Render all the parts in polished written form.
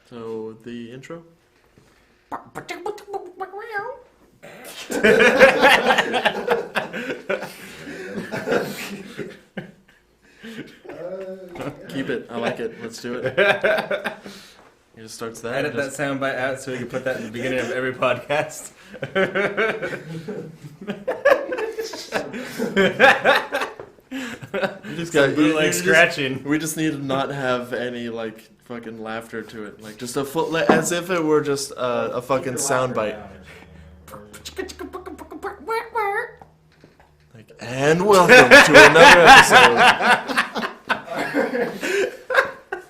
So, the intro? Keep it. I like it. Let's do it. It just starts that. Edit that soundbite out so we can put that in the beginning of every podcast. You just got bootleg scratching. We just need to not have any like fucking laughter to it, like just a as if it were just a fucking soundbite. Like, and welcome to another episode.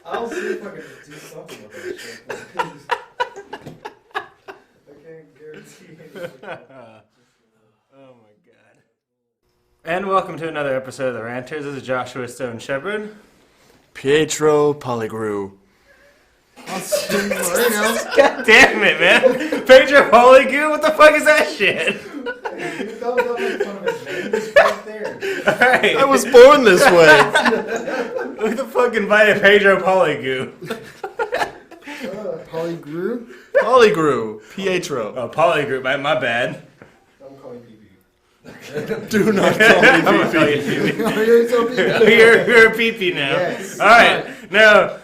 I'll see if I can do something with that shit. I can't guarantee anything. Oh my god. And welcome to another episode of the Ranters. This is Joshua Stone Shepherd. Pietro Polygrew. God damn it, man. Pedro Polygrew? What the fuck is that shit? Hey, you thumbs up in front of his name. He's right there. Alright. I was born this way. Who the fuck invited Pedro Polygrew? Polygrew? Polygrew. Pietro. Oh, Polygrew, my bad. I'm calling PP. Do not call me I'm gonna call you PP. PP. Oh, you're so PP. You're a PP now. Yes. Alright, now.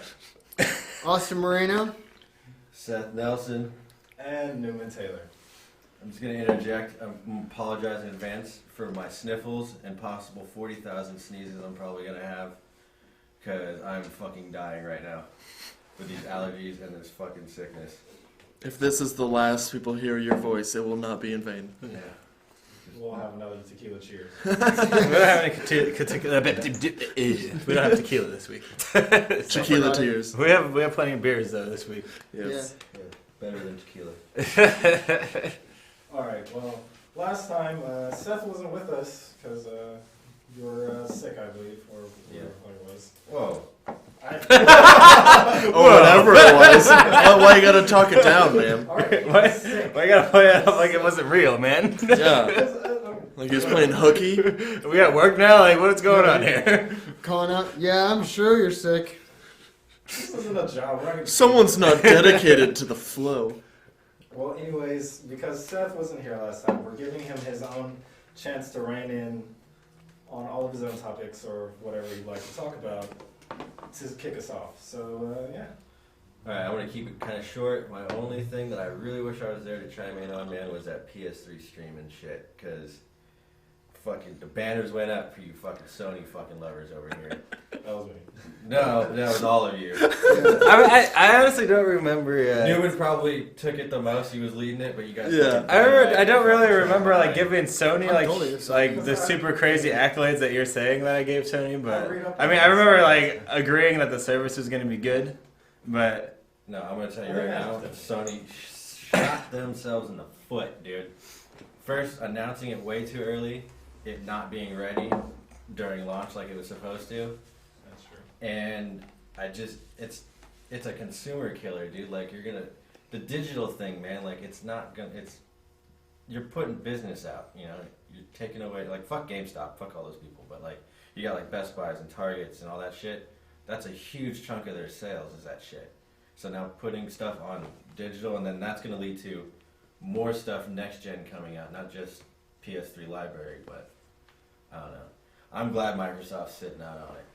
Austin Moreno. Seth Nelson. And Newman Taylor. I'm just going to interject. I'm apologizing in advance for my sniffles and possible 40,000 sneezes I'm probably going to have. Because I'm fucking dying right now with these allergies and this fucking sickness. If this is the last people hear your voice, it will not be in vain. Yeah. We'll have another tequila cheers. We don't have any we don't have tequila this week. Tequila tears. We have plenty of beers though this week. Yes. Yeah, better than tequila. Alright, well, last time Seth wasn't with us because you were sick, I believe, or whatever it was. Whoa. Or whatever it was. Why you gotta talk it down, man? Alright, Why sick. I gotta play it up like it wasn't real, man? Yeah. Like he was playing hooky. We at work now? Like, what's going on here? Calling out, yeah, I'm sure you're sick. This isn't a job, right? Someone's not dedicated to the flow. Well, anyways, because Seth wasn't here last time, we're giving him his own chance to rein in on all of his own topics or whatever he'd like to talk about to kick us off. So, yeah. Alright, I want to keep it kind of short. My only thing that I really wish I was there to chime in on, man, was that PS3 stream and shit. Because fucking the banners went up for you fucking Sony fucking lovers over here. That was me. No, that was all of you. I honestly don't remember. Newman probably took it the most. He was leading it, but you guys. Yeah. I don't really remember like giving Sony totally like the super crazy accolades that you're saying that I gave Sony, but I mean I remember like agreeing that the service was going to be good, but No, I'm gonna tell you right now, Sony shot themselves in the foot, dude. First, announcing it way too early, it not being ready during launch like it was supposed to, That's true. and it's a consumer killer, dude. Like the digital thing, man. Like you're putting business out. You know, you're taking away like fuck GameStop, fuck all those people, but like you got like Best Buys and Targets and all that shit. That's a huge chunk of their sales is that shit. So now putting stuff on digital, and then that's going to lead to more stuff next gen coming out, not just PS3 library, but I don't know. I'm glad Microsoft's sitting out on it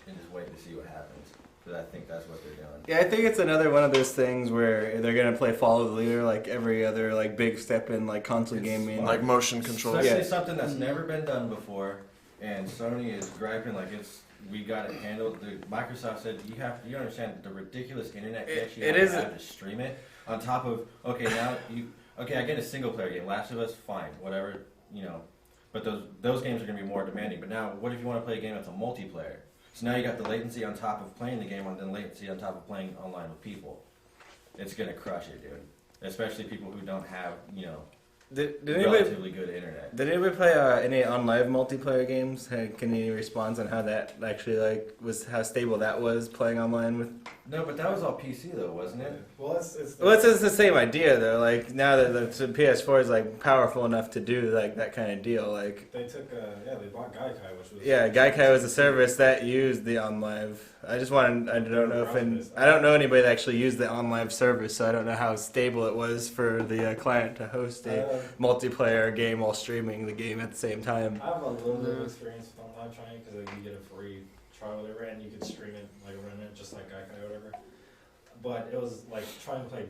and just waiting to see what happens, because I think that's what they're doing. yeah, I think it's another one of those things where they're gonna play follow the leader like every other like big step in like console It's gaming. Like motion control. Especially Yeah. something that's never been done before, and Sony is griping like we got it handled. Microsoft said you understand the ridiculous internet connection you have to stream it on top of I get a single player game, Last of Us, fine, whatever, you know, but those games are gonna be more demanding. But now, what if you want to play a game that's a multiplayer? So now you got the latency on top of playing the game, and then latency on top of playing online with people. It's gonna crush it, dude. Especially people who don't have Did anybody relatively good internet. Did anybody play any on live multiplayer games? Can you respond on how that actually how stable that was playing online with? No, but that was all PC though, wasn't it? Well, it's The same idea though. Like now that the PS4 is like powerful enough to do like that kind of deal. Like they took they bought Gaikai, which was Gaikai was a service that used the on live. I don't know anybody that actually used the on live service, so I don't know how stable it was for the client to host a multiplayer game while streaming the game at the same time. I have a little bit of experience with online trying because you get a free trial or whatever, and you could stream it like run it just like Gaikai or whatever. But it was like trying to play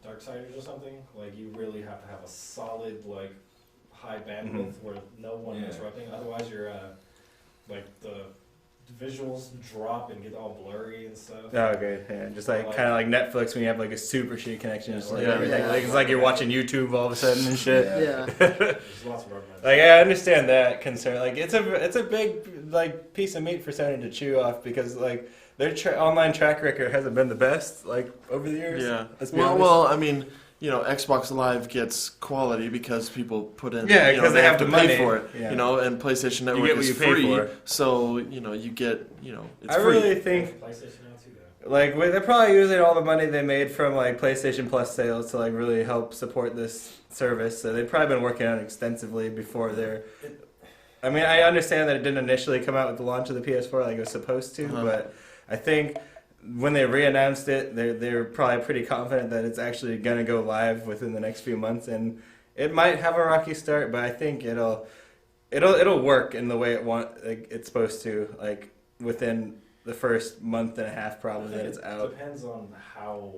Darksiders or something. Like you really have to have a solid like high bandwidth where no one interrupting. Otherwise, you're like the visuals drop and get all blurry and stuff. Oh, okay, yeah, just like kind of like Netflix when you have like a super shitty connection, just like everything. Yeah. Like it's like you're watching YouTube all of a sudden and shit. Yeah. There's lots of arguments. Like I understand that concern. Like it's a big like piece of meat for Sony to chew off because like their online track record hasn't been the best like over the years. Yeah. Let's be honest. Well, I mean, Xbox Live gets quality because people put in. Yeah, because they have the to money. pay for it. Yeah. And PlayStation Network get what is you pay free, for. so you get it's I free. really think PlayStation now too, though. like they're probably using all the money they made from like PlayStation Plus sales to like really help support this service. So they've probably been working on it extensively before they're. I mean, I understand that it didn't initially come out with the launch of the PS4 like it was supposed to, but I think when they re-announced it, they're probably pretty confident that it's actually gonna go live within the next few months, and it might have a rocky start, but I think it'll work in the way it's supposed to, like within the first month and a half probably that it's out. It depends on how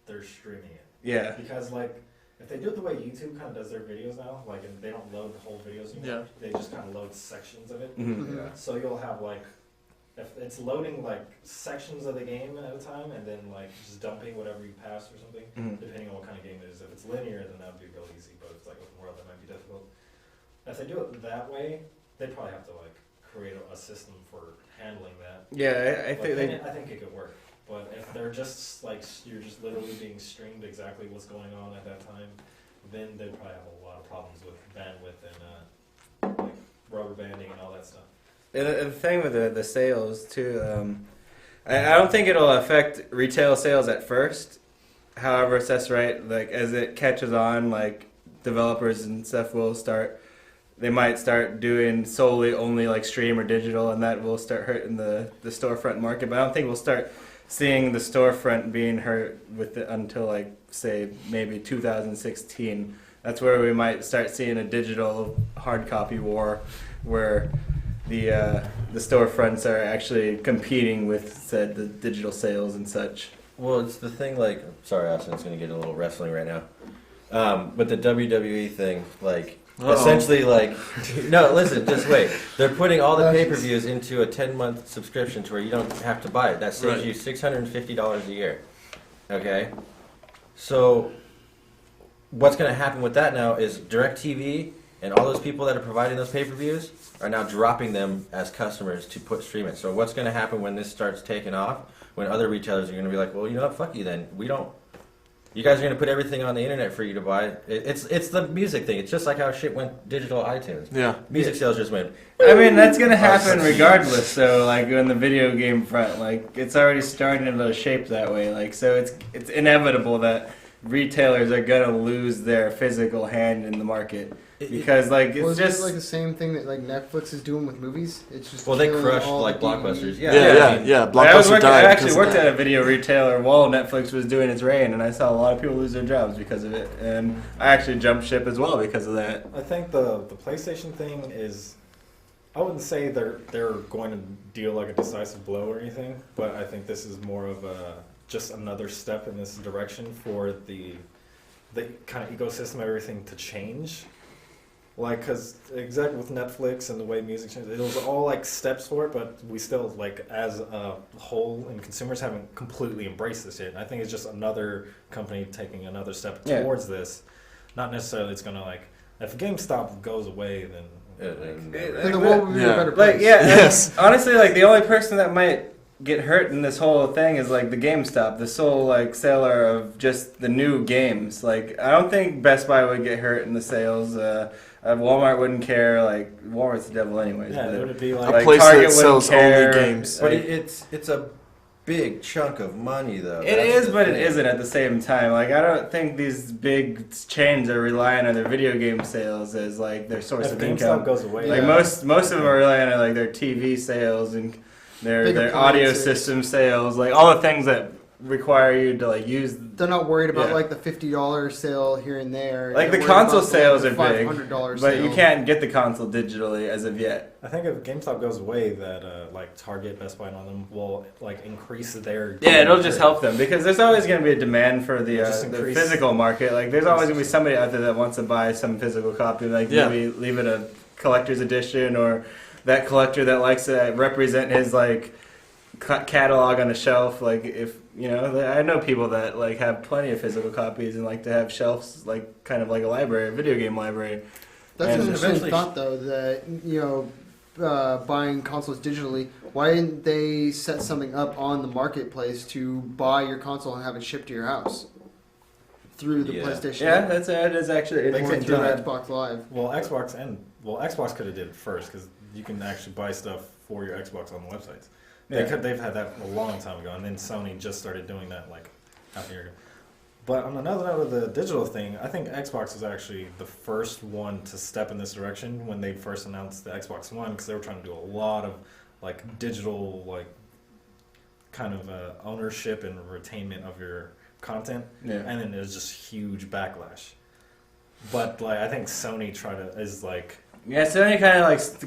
they're streaming it. Yeah. Because like if they do it the way YouTube kind of does their videos now, like and they don't load the whole videos anymore, they just kind of load sections of it. Mm-hmm. Yeah. So you'll have like if it's loading like sections of the game at a time and then like just dumping whatever you passed or something, depending on what kind of game it is. If it's linear, then that would be real easy, but if it's like open world, that might be difficult. If they do it that way, they probably have to like create a system for handling that. Yeah, I think I think it could work. But if they're just like you're just literally being streamed exactly what's going on at that time, then they'd probably have a lot of problems with bandwidth and like rubber banding and all that stuff. And the thing with the sales too, I don't think it'll affect retail sales at first. However, Seth's right. Like as it catches on, like developers and stuff they might start doing solely only like stream or digital, and that will start hurting the storefront market. But I don't think we'll start seeing the storefront being hurt with it until like say maybe 2016. That's where we might start seeing a digital hard copy war, where the storefronts are actually competing with the digital sales and such. Well, it's the thing like, sorry Austin, it's going to get a little wrestling right now. But the WWE thing, like, essentially like, no, listen, just wait. They're putting all the pay-per-views into a 10-month subscription to where you don't have to buy it. That saves you $650 a year. Okay? So what's going to happen with that now is DirecTV and all those people that are providing those pay-per-views are now dropping them as customers to stream it. So what's going to happen when this starts taking off? When other retailers are going to be like, well, you know what, fuck you then. You guys are going to put everything on the internet for you to buy. It's the music thing. It's just like how shit went digital iTunes. Yeah. Music sales just went. I mean, that's going to happen regardless. So, like, on the video game front, like, it's already starting to shape that way. Like, so it's inevitable that retailers are going to lose their physical hand in the market. Because, like, it's Well, just... it like the same thing that like Netflix is doing with movies? It's just Well, they killing crushed all like the blockbusters. DVD. Yeah. I Blockbuster died. actually worked at a video retailer while Netflix was doing its reign, and I saw a lot of people lose their jobs because of it. And I actually jumped ship as well because of that. I think the PlayStation thing is, I wouldn't say they're going to deal like a decisive blow or anything, but I think this is more of just another step in this direction for the kind of ecosystem of everything to change. Like, because exactly with Netflix and the way music changed, it was all like steps for it, but we still, like, as a whole and consumers haven't completely embraced this yet. And I think it's just another company taking another step towards this. Not necessarily it's going to, like, if GameStop goes away, then... Then the world would be in a better place. Like, yeah, honestly, like, the only person that might get hurt in this whole thing is like the GameStop, the sole like seller of just the new games. Like I don't think Best Buy would get hurt in the sales. Walmart wouldn't care. Like Walmart's the devil anyways. Yeah, but, it would be A like, place Target that sells wouldn't care. only games. But Like, it's a big chunk of money, though. it That's is, the but it thing. isn't at the same time. Like I don't think these big chains are relying on their video game sales as like their source if of GameStop income. goes away, Like Yeah. most of them are relying on like their TV sales and Big their audio appliances. system sales, like all the things that require you to like use. They're not worried about Yeah. like the $50 sale here and there. Like, They're the worried console about sales the are big, $500 But sale. you can't get the console digitally as of yet. I think if GameStop goes away, that like Target, Best Buy, and all them will like increase their. Yeah, it'll just help them because there's always going to be a demand for the Just the increase- physical market. Like there's always going to be somebody out there that wants to buy some physical copy, like Yeah. maybe leave it a collector's edition or that collector that likes to represent his like catalog on a shelf. Like if you know, I know people that like have plenty of physical copies and like to have shelves like kind of like a library, a video game library. That's And an interesting eventually- thought, though, that, you know, buying consoles digitally, why didn't they set something up on the marketplace to buy your console and have it shipped to your house through the Yeah. PlayStation? Yeah, that is actually They Or could through do that. Xbox Live. Well, Xbox could have did it first because you can actually buy stuff for your Xbox on the websites. They've had that a long time ago, and then Sony just started doing that like half a year ago. But on another note of the digital thing, I think Xbox was actually the first one to step in this direction when they first announced the Xbox One, because they were trying to do a lot of like digital like kind of ownership and retainment of your content, Yeah. and then there's just huge backlash. But like I think Sony is like. Yeah, Sony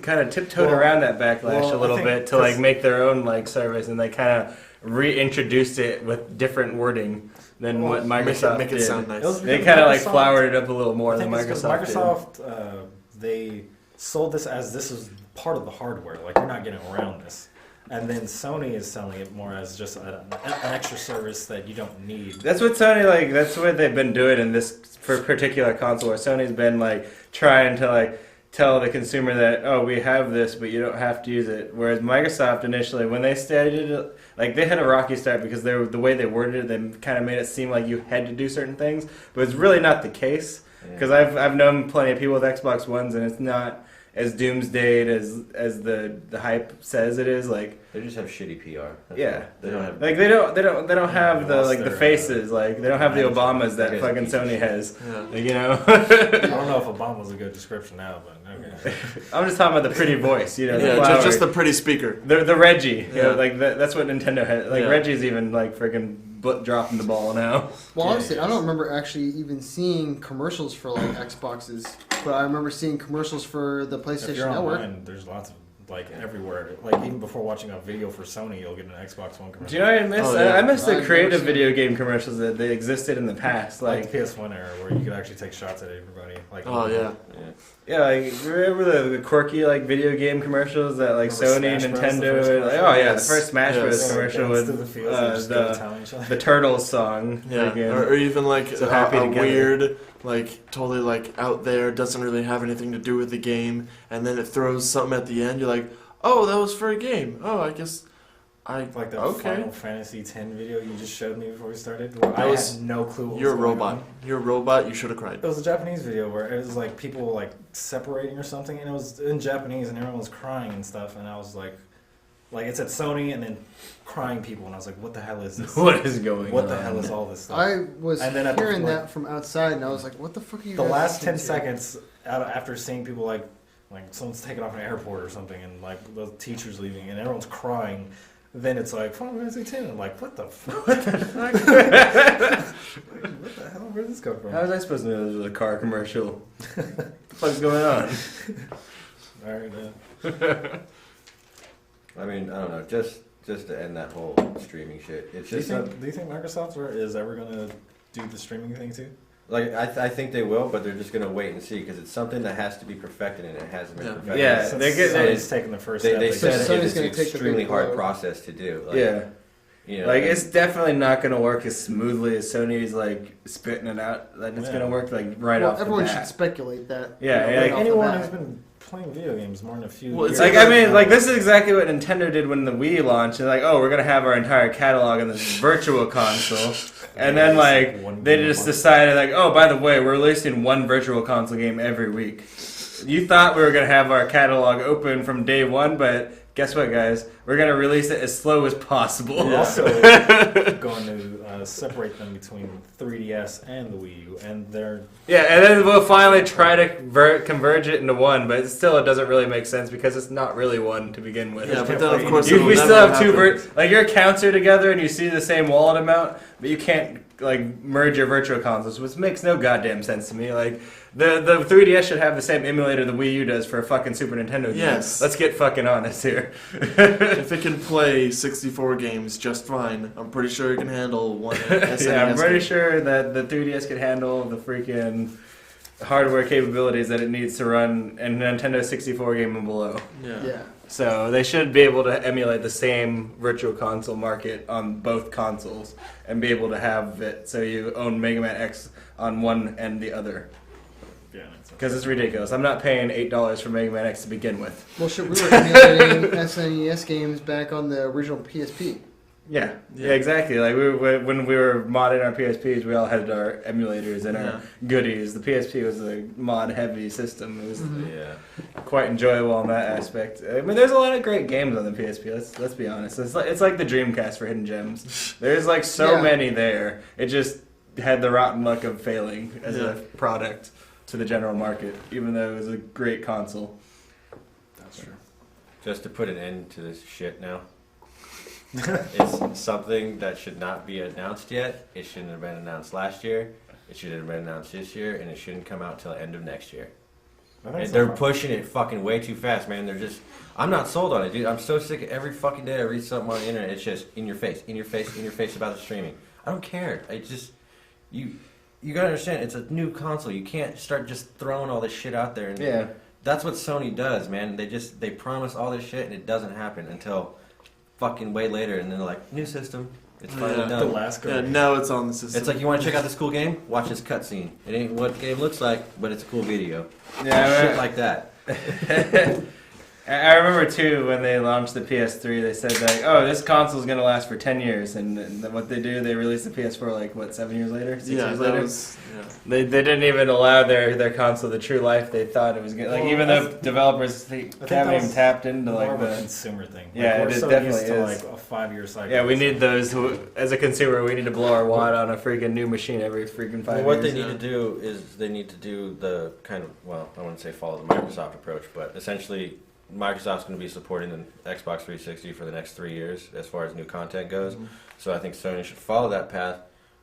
kind of tiptoed Well- around that backlash well, a little I think bit to like 'cause- make their own like service, and they kind of reintroduced it with different wording than Well, what Make Microsoft it did. sound nice. It was They because kind of like Microsoft- flowered it up a little more I than think it's 'cause Microsoft did. Microsoft, they sold this as this is part of the hardware. Like you're not getting around this. And then Sony is selling it more as just an extra service that you don't need. That's what Sony like. That's what they've been doing in this for particular console. Where Sony's been like trying to like tell the consumer that we have this, but you don't have to use it. Whereas Microsoft initially, when they started, like they had a rocky start because they were, the way they worded it, they kind of made it seem like you had to do certain things, but it's really not the case. Because I've known plenty of people with Xbox Ones, and it's not as doomsday as the hype says it is. Like They just have shitty PR. That's Yeah. all. They don't have. they don't have They the lost like the their, faces. Like they don't have the management. Obamas that That guy's a fucking piece of Sony shit. has. Yeah. Like, you know. I don't know if Obama's a good description now, but okay. I'm just talking about the pretty voice. You know, the Yeah, flowery. just the pretty speaker. The Reggie. You know, Yeah. like that's what Nintendo has. Like Yeah. Reggie's even like freaking dropping the ball now. Well, Yeah, honestly, I yes. don't remember actually even seeing commercials for like Xboxes, but I remember seeing commercials for the If PlayStation you're Network. online, there's lots of like everywhere. Like even before watching a video for Sony, you'll get an Xbox One commercial. Do you know what I miss? Oh, yeah. I miss the I've creative never seen video game commercials that existed in the past. like Like PS1 era, where you could actually take shots at everybody. Like Oh yeah. yeah, like remember the quirky like video game commercials that like Remember Sony, Smash Bros, the Nintendo. first Like, commercial? oh yeah, Yes. the first Smash Yes. Bros Dance commercial through the with fields and just go the telling each other. the Turtles song. Yeah, Freaking- or even like So happy a together. weird, like totally like out there, doesn't really have anything to do with the game, and then it throws something at the end. You're like, oh, that was for a game. Oh, I guess I Like the okay. Final Fantasy X video you just showed me before we started. Where I was- had no clue. What You're a was going robot. on. You're a robot. You should have cried. It was a Japanese video where it was like people like separating or something, and it was in Japanese, and everyone was crying and stuff. And I was like it said Sony, and then crying people, and I was like, what the hell is this? What is going on? What the hell is all this stuff? I was And then at the- hearing like- that from outside, and I was like, "What the fuck are you?" The guys last 10 listening to? seconds after seeing people like someone's taken off an airport or something, and like the teacher's leaving, and everyone's crying. Then it's like Final Fantasy X. I'm like, what the fuck? What the hell? Where did this come from? How was I supposed to know this was a car commercial? What the fuck's going on? All right, I mean, I don't know. Just to end that whole streaming shit. It's do you just think Microsoft is ever gonna do the streaming thing too? like I think they will, but they're just gonna wait and see because it's something that has to be perfected and it hasn't been Yeah. perfected. Yeah, Since they're good- Sony's taking the first They step. said So it Sony's is gonna an take the big extremely hard blow. process to do. Like, Yeah. You know, Like it's definitely not gonna work as smoothly as Sony's like spitting it out. Like it's Yeah. gonna work like right Well, off the everyone bat. should speculate that. Yeah, right like off the anyone bat. who's been playing video games more than a few Well, years. it's Like, I mean, like, this is exactly what Nintendo did when the Wii launched. They're like, oh, we're going to have our entire catalog in this virtual console. And then, like, they just decided, like, oh, by the way, we're releasing one virtual console game every week. You thought we were going to have our catalog open from day one, but guess what, guys? We're going to release it as slow as possible. We're also going to separate them between 3DS and the Wii U, and they're Yeah, and then we'll finally try to converge it into one, but still it doesn't really make sense because it's not really one to begin with. Yeah, but then of course We it'll still never have two happen. like your accounts are together and you see the same wallet amount, but you can't like merge your virtual consoles, which makes no goddamn sense to me. Like the 3DS should have the same emulator the Wii U does for a fucking Super Nintendo game. Yes. Let's get fucking honest here. If it can play 64 games just fine, I'm pretty sure it can handle one SNES Yeah, I'm pretty game. sure that the 3DS could handle the freaking hardware capabilities that it needs to run a Nintendo 64 game and below. Yeah. So they should be able to emulate the same virtual console market on both consoles and be able to have it so you own Mega Man X on one and the other. Because it's ridiculous. I'm not paying $8 for Mega Man X to begin with. Well, shit, we were emulating SNES games back on the original PSP. Yeah, exactly. Like when we were modding our PSPs, we all had our emulators and our goodies. The PSP was a mod-heavy system. It was quite enjoyable in that aspect. I mean, there's a lot of great games on the PSP. Let's be honest. It's like the Dreamcast for hidden gems. There's like so many there. It just had the rotten luck of failing as a product to the general market, even though it was a great console. that's true. Just to put an end to this shit now. It's something that should not be announced yet. It shouldn't have been announced last year. It should have been announced this year, and it shouldn't come out till the end of next year. And they're pushing it fucking way too fast, man. They're just... I'm not sold on it, dude. I'm so sick of every fucking day I read something on the internet. It's just in your face, in your face, in your face about the streaming. I don't care. I just... You gotta understand, it's a new console. You can't start just throwing all this shit out there. And that's what Sony does, man. They promise all this shit, and it doesn't happen until fucking way later. And then they're like, new system. It's finally The done. last Yeah, now it's on the system. It's like, you want to check out this cool game? Watch this cutscene. It ain't what the game looks like, but it's a cool video. Yeah, Shit like that. I remember too when they launched the PS3, they said like, "Oh, this console is gonna last for 10 years," and what they do, they released the PS4 like what 7 years later, 6 years later. They didn't even allow their console the true life they thought it was gonna. Like even though developers haven't even tapped into more like of a the consumer thing. Yeah, we're it so definitely used to is. like a 5-year cycle. yeah, we need those who, as a consumer, we need to blow our wad on a freaking new machine every freaking 5 Well, years. what they need to do is they need to do the kind of, well, I wouldn't say follow the Microsoft approach, but essentially Microsoft's going to be supporting the Xbox 360 for the next 3 years as far as new content goes. So I think Sony should follow that path.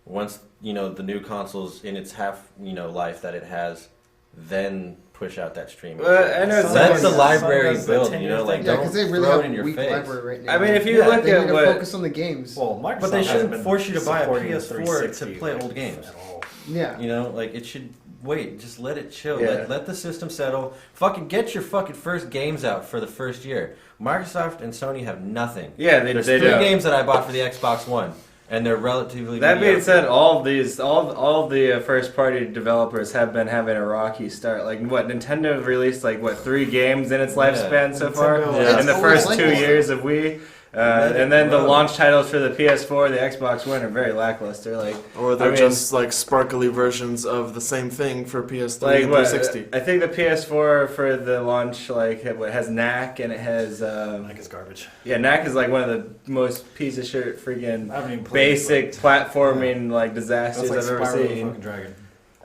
Once, the new console's in its life that it has, then push out that streaming. I know Let the Sony- library Sony build, does the like 10-year Yeah, don't because they really throw have it in a your weak face. library right now. I mean, if you Yeah, look they at need to what, focus on the games. Well, Microsoft But they hasn't shouldn't been force you to buy a supporting the PS4 to 360 play old games. at all. Yeah. Like it should wait. Just let it chill. Yeah. Let the system settle. Fucking get your fucking first games out for the first year. Microsoft and Sony have nothing. yeah, There's they 3 don't. games that I bought for the Xbox One, and they're relatively. That being mediocre. said, all of the first party developers have been having a rocky start. Like what Nintendo released, like what 3 games in its lifespan so far, Nintendo, in the It's first always 2 like years of Wii. And then the launch titles for the PS4, the Xbox One are very lackluster. Like, Or they're I mean- just like sparkly versions of the same thing for PS3 like and what? 360. I think the PS4 for the launch what has knack and it has Like it's garbage. knack is like one of the most piece of shit freaking I haven't even played basic it, platforming like but disasters that's like I've ever Spyro the seen. fucking Dragon.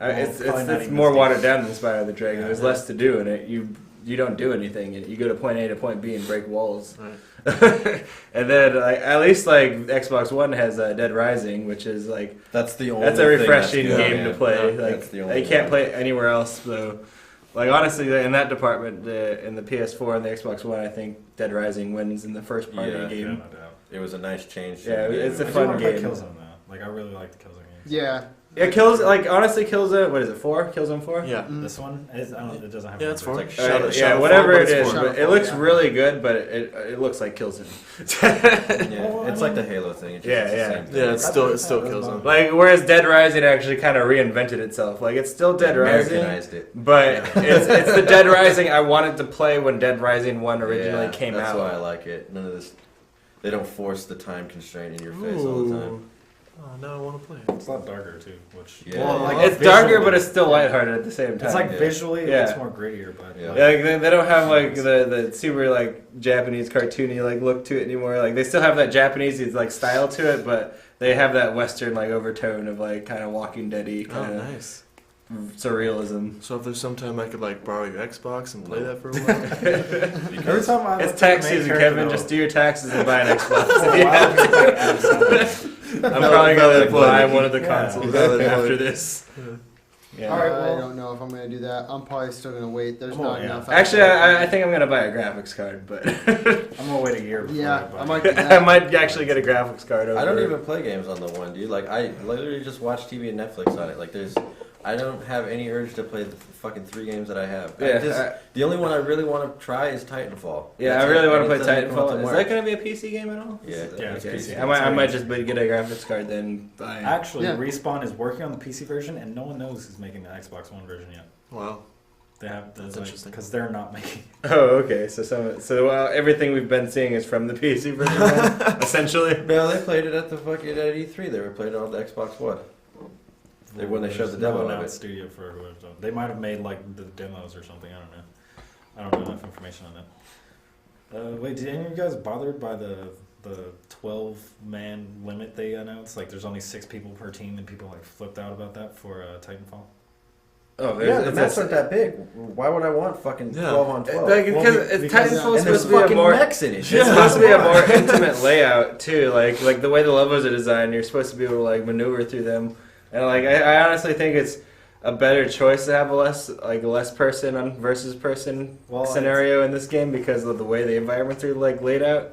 It's Well, probably not it's even more as watered deep. down than Spyro the Dragon. Yeah, There's yeah. less to do in it. You don't do anything. You go to point A to point B and break walls. Right. And then at least like Xbox One has Dead Rising, which is like That's the only. that's a thing refreshing good, game man. to play. Yeah, Like that's the only you can't one. play it anywhere else. So like honestly, in that department, in the PS4 and the Xbox One, I think Dead Rising wins in the first party Yeah. game. Yeah, no doubt. It was a nice change. To Yeah, the game. it's a I do fun wanna play game. Killzone though. Like I really like the Killzone games. Yeah. Yeah, kills like honestly Killzone. What is it? 4? Killzone 4? Yeah. This one is I don't. It doesn't have. Yeah, it's numbers. four. Yeah, Shadow whatever 4, it but is, it's four. but it looks Yeah. really good. But it looks like Killzone. Yeah, Well, it's I like the mean- Halo thing. It's Yeah, just yeah. the same thing. Yeah, it still kills them. Like whereas Dead Rising actually kind of reinvented itself. Like it's still Dead Rising, Americanized it. but it's the Dead Rising I wanted to play when Dead Rising 1 originally Yeah, came that's out. why I like it. None of this. They don't force the time constraint in your face all the time. Oh, now I want to play it. It's a lot darker too, which Yeah. well, like It's darker, but it's still lighthearted at the same time. It's like Yeah. visually, Yeah. it's more grittier, but Yeah. like, Yeah, like they don't have like the super like Japanese cartoony like look to it anymore. Like they still have that Japanese like style to it, but they have that Western like overtone of like kind of Walking Dead-y Oh, kind of nice. surrealism. So if there's some time I could like borrow your Xbox and play that for a while. every time I It's look at tax the main season, character, Kevin. though, Just do your taxes and buy an Xbox. for a while, just like Adam Sandler. I'm probably gonna Valid buy point. one of the Yeah. consoles Valid after point. this. Yeah. All right, I well- don't know if I'm gonna do that. I'm probably still gonna wait. There's Oh, not yeah. enough. Actually, I think I'm gonna buy a graphics card, but I'm gonna wait a year. Before Yeah, buy I it. might do I that. might actually get a graphics card. Over. I don't even play games on the one, dude. Like I literally just watch TV and Netflix on it. Like I don't have any urge to play the fucking 3 games that I have. The only one I really want to try is Titanfall. Yeah, That's I really it. want to And play it doesn't come out Titanfall. till Is March. that going to be a PC game at all? Yeah, Yeah, it's okay. PC. I might just get a graphics card then. Buy. Actually, Yeah. Respawn is working on the PC version, and no one knows who's making the Xbox One version yet. Wow. They have That's interesting. because they're not making. Oh, okay. So everything we've been seeing is from the PC version, then, essentially. No, they played it at the fucking at E3. They were playing it on the Xbox One. When they showed the There's demo no of announced it. studio for whoever. They might have made like the demos or something. I don't know. I don't know enough information on that. Wait, did any of you guys bothered by the 12-man limit they announced? Like, there's only 6 people per team, and people like flipped out about that for Titanfall. Oh, Yeah, the maps aren't that big. Why would I want fucking Yeah. 12 on 12? Like, Well, because because- Titanfall is and there's supposed to be a fucking more. mechs in it. It's supposed to be a more intimate layout too, like the way the levels are designed. You're supposed to be able to like maneuver through them, and like I honestly think it's a better choice to have a less person on versus person Well, scenario in this game because of the way the environments are like laid out.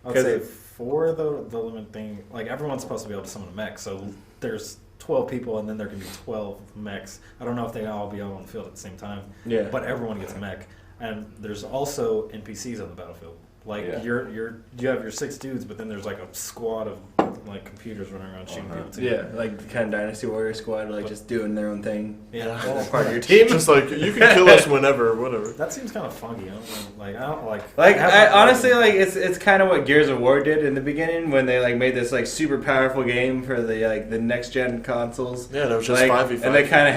I'd 'Cause say it- for the limit thing, like everyone's supposed to be able to summon a mech, so there's 12 people and then there can be 12 mechs. I don't know if they all be all on the field at the same time, Yeah, but everyone gets a mech. And there's also NPCs on the battlefield. Like Yeah. you have your 6 dudes, but then there's like a squad of like computers running around shooting people too. yeah, like kind of Dynasty Warrior Squad, like just doing their own thing. Yeah. All part of your team. Just like you can kill us whenever, whatever. That seems kind of funky. I don't know. Like I don't like. Like haven't I, played honestly, it. like it's kind of what Gears of War did in the beginning when they like made this like super powerful game for the next gen consoles. Yeah, it was just Like, 5v5. and they kind of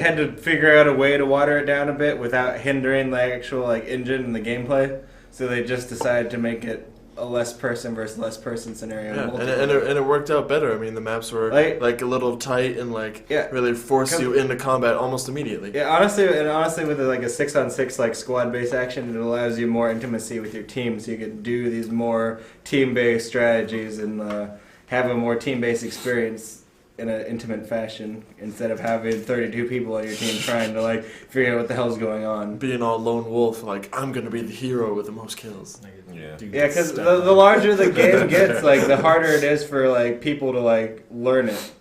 had to figure out a way to water it down a bit without hindering the actual like engine and the gameplay. So they just decided to make it a less person versus less person scenario. Yeah, multiplayer. and it worked out better. I mean, the maps were Like- like a little tight and like Yeah. really force you into combat almost immediately. Yeah, honestly, with like a 6-on-6 like squad-based action, it allows you more intimacy with your team, so you can do these more team-based strategies and have a more team-based experience in an intimate fashion instead of having 32 people on your team trying to like figure out what the hell's going on. Being all lone wolf, like I'm gonna be the hero with the most kills. Like, Yeah. dude Yeah, gets because stepped the on. larger the game gets, like the harder it is for like people to like learn it,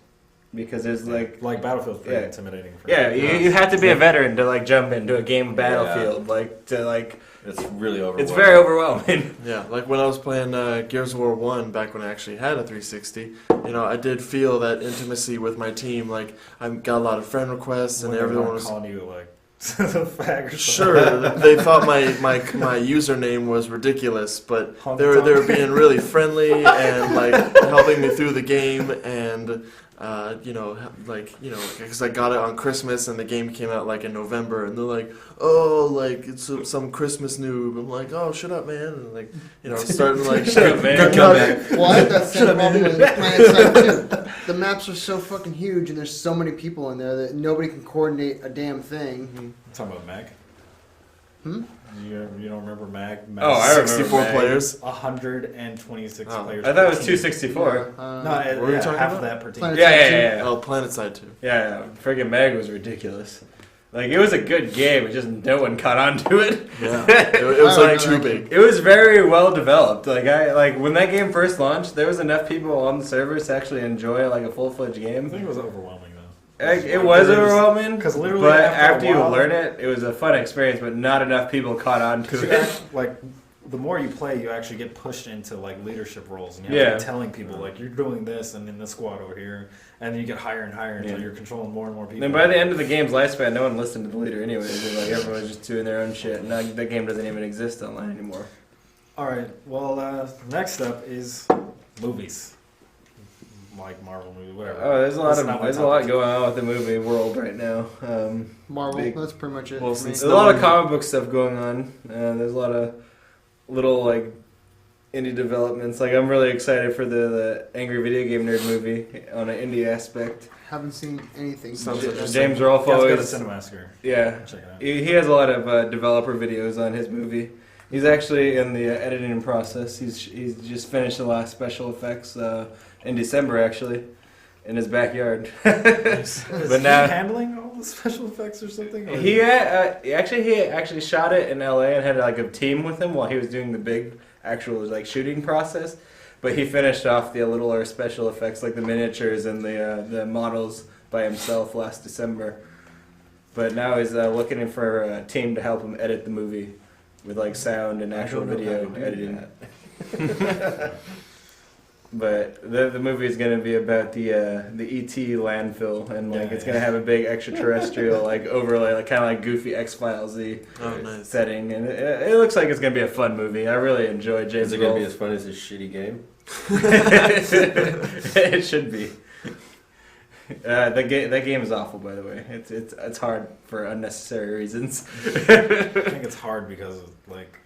because there's like. Like Battlefield's pretty Yeah. intimidating. For Yeah, you have to be a veteran to like jump into a game of Yeah. Battlefield, like to like. It's really overwhelming. It's very overwhelming. Yeah, like when I was playing Gears of War 1 back when I actually had a 360, you know, I did feel that intimacy with my team. Like, I got a lot of friend requests and When they everyone weren't was... calling you like the fag or something. Sure, they thought my username was ridiculous, but Honky they were tonk. being really friendly and like helping me through the game and because I got it on Christmas and the game came out like in November and they're like, oh, like it's some Christmas noob. I'm like, oh, shut up, man, and like starting like Shut up, man. good comeback. Well, I have that same problem with Planet Side too. The maps are so fucking huge, and there's so many people in there that nobody can coordinate a damn thing. I'm talking about Mag. Hmm? You don't remember Mag? Mag Oh, I remember 64 Mag. players. 126 Oh. players. I thought it was per team. 264. No, What were you talking half about? of that per team. Planet Yeah, Side yeah, two. yeah, yeah. Oh, Planet Side 2. Yeah, friggin' Meg was ridiculous. Like, it was a good game, it just no one caught on to it. Yeah, it was like too big. It was very well developed. Like when that game first launched, there was enough people on the servers to actually enjoy like a full-fledged I game. think it was overwhelming though. It was overwhelming, 'Cause literally but after a you while- learn it, it was a fun experience. But not enough people caught on to it. Like, the more you play, you actually get pushed into like leadership roles, and you have to be telling people like you're doing this, and in this squad over here, and then you get higher and higher until you're controlling more and more people. And by the end of the game's lifespan, no one listened to the leader anyways. And, like everyone was just doing their own shit. Now the game doesn't even exist online anymore. All right. Well, next up is movies, like Marvel movie, whatever. Oh, there's a lot That's not my there's a lot topic. going on with the movie world right now. Marvel. Big- That's pretty much it. Well, for me. since There's a lot of comic book stuff going on. There's a lot of little like indie developments. Like I'm really excited for the Angry Video Game Nerd movie on an indie aspect. Haven't seen anything. Sounds yet. interesting. James You have Rolfo to go to is Cinemassacre. yeah. Check it out. He has a lot of developer videos on his movie. He's actually in the editing process. He's just finished the last special effects in December actually in his backyard. Is But he now handling all the special effects or something? Or he actually shot it in LA and had like a team with him while he was doing the big actual like shooting process. But he finished off the littler special effects like the miniatures and the models by himself last December. But now he's looking for a team to help him edit the movie with like sound and actual don't know video how to do editing. But the movie is going to be about the ET landfill and like Yeah, it's going to have a big extraterrestrial like overlay, like kind of like goofy X-Files-y Oh, nice. setting, and it looks like it's going to be a fun movie. I really enjoy James. Is it going to be Rolfe. as fun as this shitty game? It should be. That game is awful, by the way. It's hard for unnecessary reasons. I think it's hard because of, like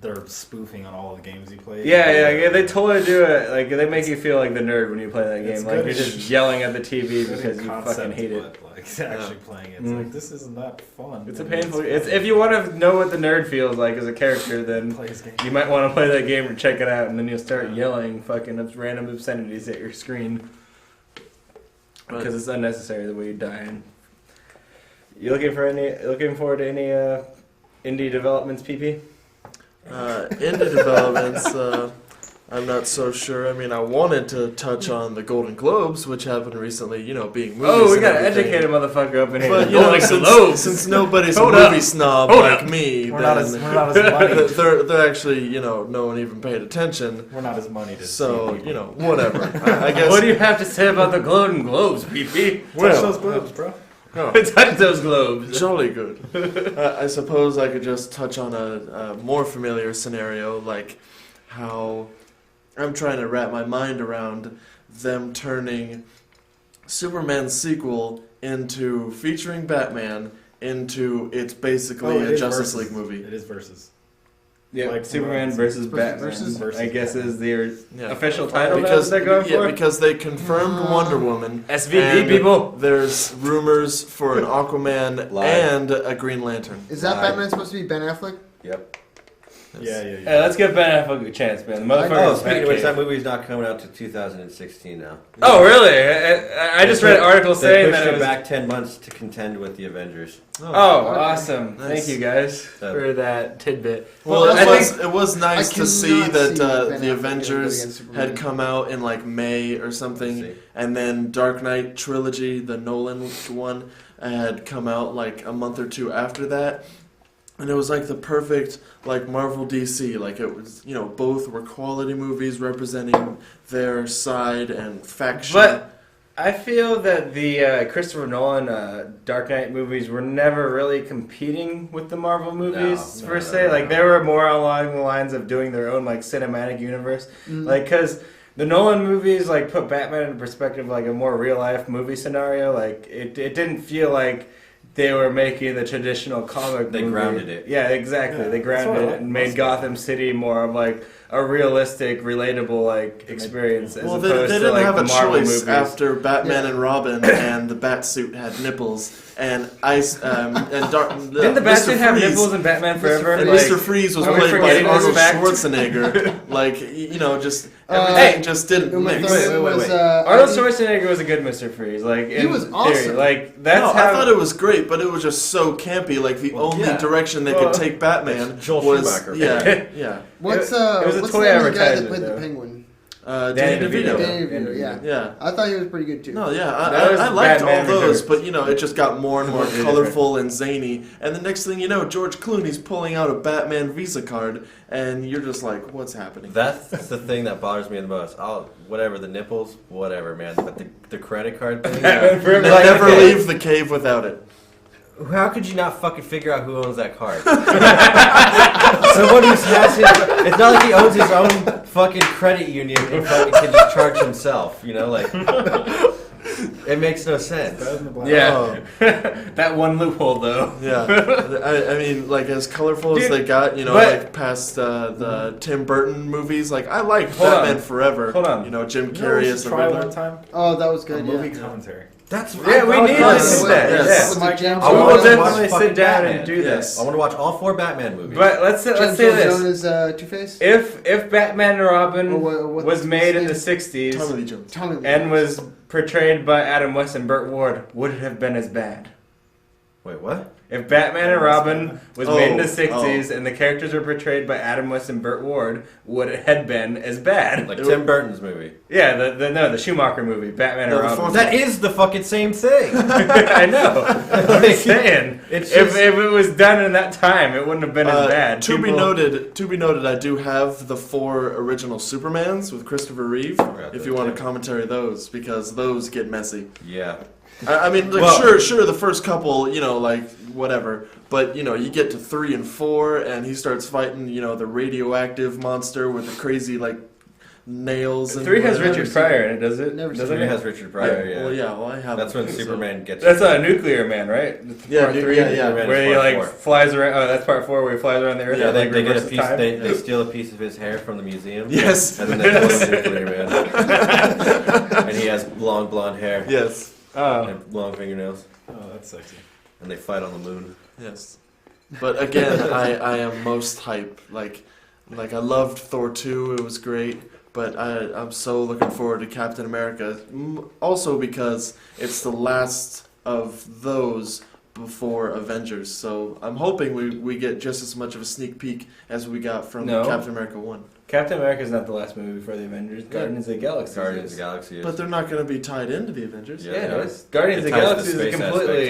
they're spoofing on all the games you play. Yeah. They totally do it. Like they make you feel like the nerd when you play that It's game. Like good you're in- just yelling at the TV Good in because you concept, fucking hate it. but, like actually playing it, it's like this isn't that fun. It's a And painful. fun. It's if you want to know what the nerd feels like as a character, then Play his game. you might want to play that game or check it out, and then you'll start yelling fucking random obscenities at your screen But- because it's unnecessary the way you die. And you looking forward to any indie developments, PP? Indie developments, I'm not so sure. I mean, I wanted to touch on the Golden Globes, which happened recently, being movies. Oh, we and gotta everything. educate a motherfucker up in here. But, Golden Globes. since nobody's a Hold movie up. snob Hold like up. me, We're then not as money. they're actually, no one even paid attention. We're not as money to So, see people. whatever. I guess. What do you have to say about the Golden Globes, PP? Touch Well, those globes, bro. oh, Touch those globes. jolly good. I suppose I could just touch on a more familiar scenario, like how I'm trying to wrap my mind around them turning Superman's sequel into featuring Batman into it's basically Oh, it a is Justice versus. League movie. It is versus. Yeah, Like, Superman versus- versus Batman. versus I guess is their Yeah. official title Because that they're going for. because they confirmed Wonder Woman. SVD and people. There's rumors for an Aquaman Lie. and a Green Lantern. Is that Live. Batman supposed to be Ben Affleck? Yep. Yeah. Hey, let's give Ben Affleck a chance, man. The motherfucker. Oh, is speaking of which, Batcave. that movie's not coming out to 2016 now. Oh, really? I just read an article They saying pushed that it it was. back 10 months to contend with the Avengers. Oh, Okay. awesome! Nice. Thank you guys So- for that tidbit. Well, Well, it was nice I to see cannot that see Ben Affleck the getting Avengers against Superman. had come out in like May or something, Let's see. and then Dark Knight trilogy, the Nolan one, had come out like a month or two after that. And it was like the perfect like Marvel DC, like it was both were quality movies representing their side and faction. But I feel that the Christopher Nolan Dark Knight movies were never really competing with the Marvel movies No, per no, se. no, Like no. they were more along the lines of doing their own like cinematic universe. Mm. Like because the Nolan movies like put Batman in perspective, like a more real life movie scenario. Like it didn't feel like they were making the traditional comic They movie. grounded it. Yeah, exactly. Yeah, They that's what grounded I it like and most made of Gotham City more of like a realistic, relatable like experience. As well, opposed they to didn't like have the a Marvel choice movies. after Batman Yeah. and Robin and the Batsuit had nipples and Ice and Dark. Didn't the Batsuit have nipples in Batman Forever? And Like, Mr. Freeze was are we played by forgetting this Arnold fact? Schwarzenegger. Like, just Everything just didn't Uma mix. Thurman was, Arnold Schwarzenegger was a good Mr. Freeze. Like He in was theory. awesome. Like that's No, how I thought it was great, but it was just so campy. Like the Well, only yeah. direction they Well, could take Batman it's Joel was Schumacher. yeah. What's it was a what's toy the name of the guy that advertisement, played the though. Penguin? Danny DeVito. Danny DeVito, yeah. Yeah. I thought he was pretty good too. No, yeah, That was I liked all Batman those, Returns. but you know, it just got more and more Completely colorful and zany. And the next thing you know, George Clooney's pulling out a Batman Visa card, and you're just like, what's happening? That's the thing that bothers me the most. Whatever, the nipples, whatever, man. But the credit card thing. Batman Forever. They Like, never leave the cave without it. How could you not fucking figure out who owns that card? Someone who has his. It's not like he owns his own fucking credit union and fucking can just charge himself. You know, like it makes no sense. Better than the black. Yeah. That one loophole though. Yeah, I mean, like as colorful as Dude, they got, you know, but- like past the Tim Burton movies. Like I liked Hold Batman on. Forever. Hold on. You know, Jim You know, we Carrey should as the try Riddler. one time. Oh, that was A good. movie Yeah. commentary. That's Yeah, we need to Yes, do that. yes. Yes. Was it James I We wanna will watch definitely fucking sit down Batman. and do Yes. this. I want to watch all 4 Batman movies. But let's say James this: Earl Jones as Two-Face? if Batman and Robin Or what- was made in the Tommy '60s Tommy Lee Jones. Tommy Lee and Jones. was portrayed by Adam West and Burt Ward, would it have been as bad? Wait, what? If Batman and Robin was made in the Oh, '60s and the characters were portrayed by Adam West and Burt Ward, would it have been as bad? Like It Tim Burton's movie. Yeah, the Schumacher movie, Batman No, and the Robin. fourth- That is the fucking same thing. I know. I'm just saying. It's If just- it was done in that time, it wouldn't have been as bad. To be People- noted, I do have the 4 original Supermans with Christopher Reeve. If you want to commentary those, because those get messy. Yeah. I mean, like, Well- sure, the first couple, you know, like whatever, but you know, you get to 3 and 4, and he starts fighting, you know, the radioactive monster with the crazy like nails. And 3 has whatever. Richard Pryor in it, does it? Never seen Doesn't It it? has Richard Pryor, yeah. Well, yeah. Well, I have. That's when so- Superman gets. That's a Nuclear Man, right? Yeah, Part 3, yeah. Superman where is he part like 4. flies around. Oh, that's part 4 where he flies around the Earth. Yeah, and, they like, get a reverses piece. time. They steal a piece of his hair from the museum. Yes. And then they call him Nuclear Man. And he has long blonde hair Yes. Oh. and long fingernails. Oh, that's sexy. And they fight on the moon. Yes. But again, I am most hype. Like I loved Thor 2. It was great. But I'm so looking forward to Captain America. Also because it's the last of those before Avengers. So I'm hoping we get just as much of a sneak peek as we got from No. Captain America 1. Captain America's not the last movie for the Avengers. Guardians of the Galaxy. Guardians of is. the Galaxy is. But they're not going to be tied into the Avengers. Yeah. Yeah, it is. Guardians It of the ties the Galaxy is space aspect completely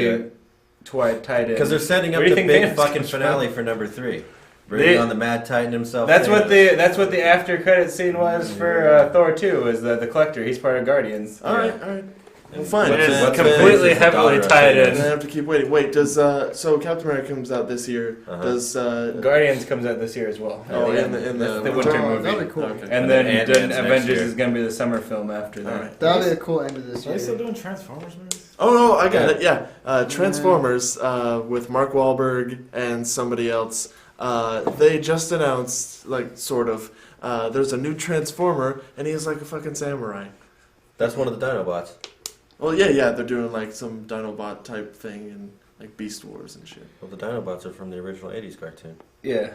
to tied in. Because they're setting Where up do you the think big Thanos fucking comes from? finale for number 3. Bringing They- on the Mad Titan himself. That's what Thanos. the after credit scene was for Thor 2. Is the Collector? He's part of Guardians. All right. Well, fine. But it's Then- completely It's the heavily daughter of tied then I in. have to keep waiting. Wait, does so Captain America comes out this year? Uh-huh. Does Guardians comes out this year as well. Oh, Yeah. in the That's the winter winter Oh, movie. that'd be cool. Okay. And then Ant-Man's next Avengers year. is going to be the summer film after that. All right. That'll be a cool end of this Are they still year. doing Transformers movies? Oh no, I got it. Yeah, Transformers with Mark Wahlberg and somebody else. They just announced, like, sort of. There's a new Transformer, and he's like a fucking samurai. That's one of the Dinobots. Well, yeah, they're doing like some Dinobot type thing and like Beast Wars and shit. Well, the Dinobots are from the original 80s cartoon. Yeah.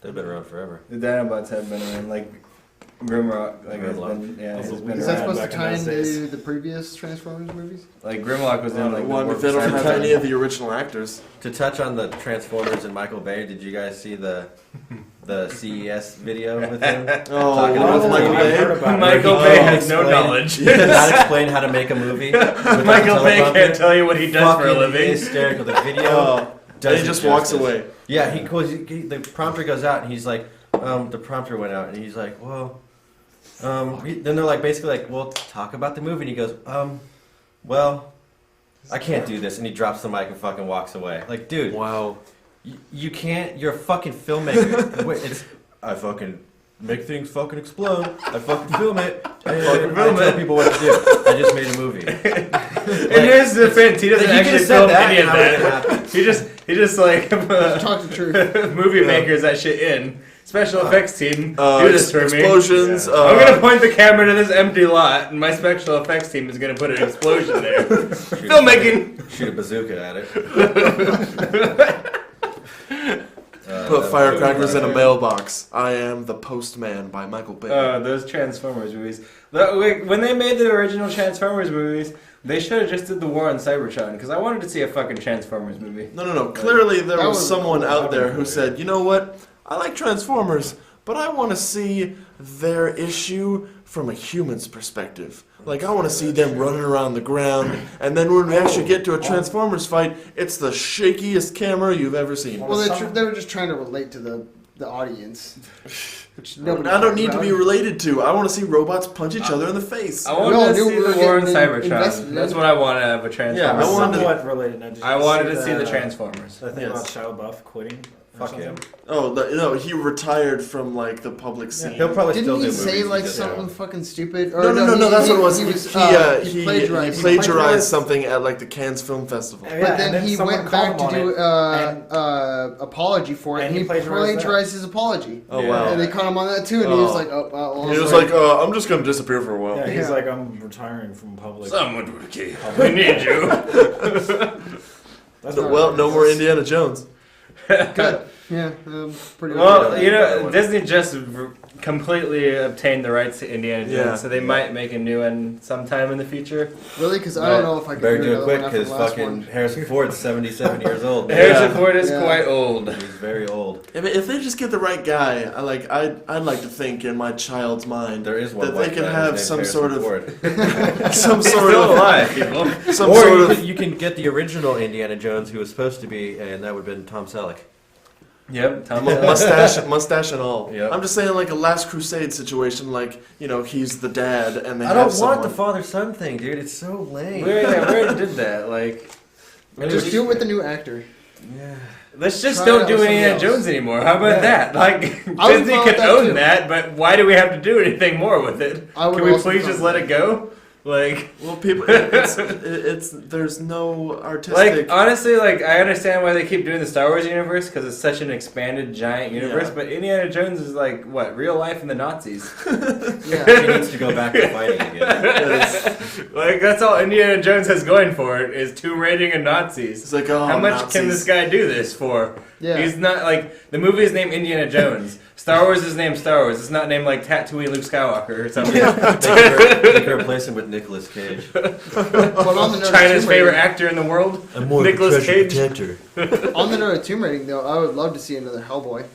They've been around forever. The Dinobots have been around, like Grimlock, like has Grimlock. been, yeah, Also, has been Is that around. supposed to back in tie those days. into the previous Transformers movies? Like Grimlock was in like One, the if they don't warp have time. any of the original actors. To touch on the Transformers and Michael Bay, did you guys see the CES video with him? Oh, Talking about with Michael I've Bay. heard about it. Michael Oh, Bay has no explain- knowledge. He did not explain how to make a movie. without Michael Bay teleprompter. can't tell you what he does for a Fucking living. hysterical. The video Oh, and does he it just walks justice. away. Yeah, he goes. The prompter goes out, and he's like, the prompter went out, and he's like, well, then they're like, basically like, well, talk about the movie, and he goes, well, I can't do this, and he drops the mic and fucking walks away. Like, dude, Wow. you can't. You're a fucking filmmaker. Wait, I fucking make things fucking explode. I fucking film it. I tell people what to do. I just made a movie. And here's the defense: he doesn't Like, you actually could've said film that, any of and how would it that. happen? He just like Talk the truth. movie makers that shit in. Special effects team, do this for me. Explosions. Yeah. I'm gonna point the camera to this empty lot, and my special effects team is gonna put an explosion there. Filmmaking. Shoot a bazooka at it. put that firecrackers was in a good. mailbox. I am the postman by Michael Bay. Those Transformers movies. When they made the original Transformers movies, they should have just did the War on Cybertron, because I wanted to see a fucking Transformers movie. No. Clearly, there That was was someone cool. out there That'd be who cool, said, "You know what? I like Transformers, but I want to see their issue from a human's perspective. Like, I want to see them running around the ground, and then when we actually get to a Transformers fight, it's the shakiest camera you've ever seen." Well, they were just trying to relate to the audience. Which nobody I don't cared need to about. be related to. I want to see robots punch each other in the face. I wanted all to knew see we were the War on getting invested Cybertron. in. That's what I wanted out of a Transformers. Yeah, I It's wanted to- somewhat related. Now, did you I wanted to see the the Transformers. The thing Yes. about Shia LaBeouf quitting. or Fuck him. something? Oh, no, he retired from, like, the public scene. He'll probably still Didn't do he movies. say like just something don't. fucking stupid? No, that's what it was. He He plagiarized. plagiarized something at, like, the Cannes Film Festival. Yeah, But and then he someone went called back him to on do it, apology for it, and and he he plagiarized plagiarized his apology. Oh, Yeah. wow. And they caught him on that too, and he was Oh. like, "Oh, well, He was sorry." like, I'm just going to disappear for a while. Yeah, he's Yeah. like, I'm retiring from public. Someone do it, kid. We need you. That's Well, no more Indiana Jones. Good. Yeah, pretty. Well, okay. you know, Disney just completely obtained the rights to Indiana Jones, Yeah. so they might make a new one sometime in the future. Really, because I don't know if I can Better do do it another quick one after because the last fucking one. Harrison Ford's 77 years old. man. Harrison Ford is Yeah. quite old. He's very old. If they just get the right guy, I'd like to think in my child's mind There is one that they white can guy have who's some named sort Harrison of Ford. some He's sort still of alive, people. some Or sort you, of you can get the original Indiana Jones who was supposed to be, and that would have been Tom Selleck. Yep, Tom mustache and all. Yep. I'm just saying, like a Last Crusade situation, like, you know, he's the dad, and they I have don't want someone. the father-son thing, dude. It's so lame. We already did that. Like, Just do it with the new actor. Yeah. let's just Try don't it do with Indiana somebody else. Jones anymore. How about that? Like, I would Disney follow can that own too. that, but why do we have to do anything more with it? I would Can we also please follow just let that. it go? Like, Well, people, it's there's no artistic. like honestly, like I understand why they keep doing the Star Wars universe because it's such an expanded, giant universe. Yeah. But Indiana Jones is like what real life in the Nazis. Yeah. He needs to go back to fighting again. Like that's all Indiana Jones has going for it is tomb raiding and Nazis. It's like, oh, How much Nazis. can this guy do this for? Yeah. He's not like the movie is named Indiana Jones. Star Wars is named Star Wars. It's not named like Tatooine Luke Skywalker or something. They can replace him with Nicolas Cage. But on the note of China's Tomb favorite Raiding- actor in the world. I'm more Nicolas of a treasure Cage. protector. On the note of Tomb Raiding, though, I would love to see another Hellboy.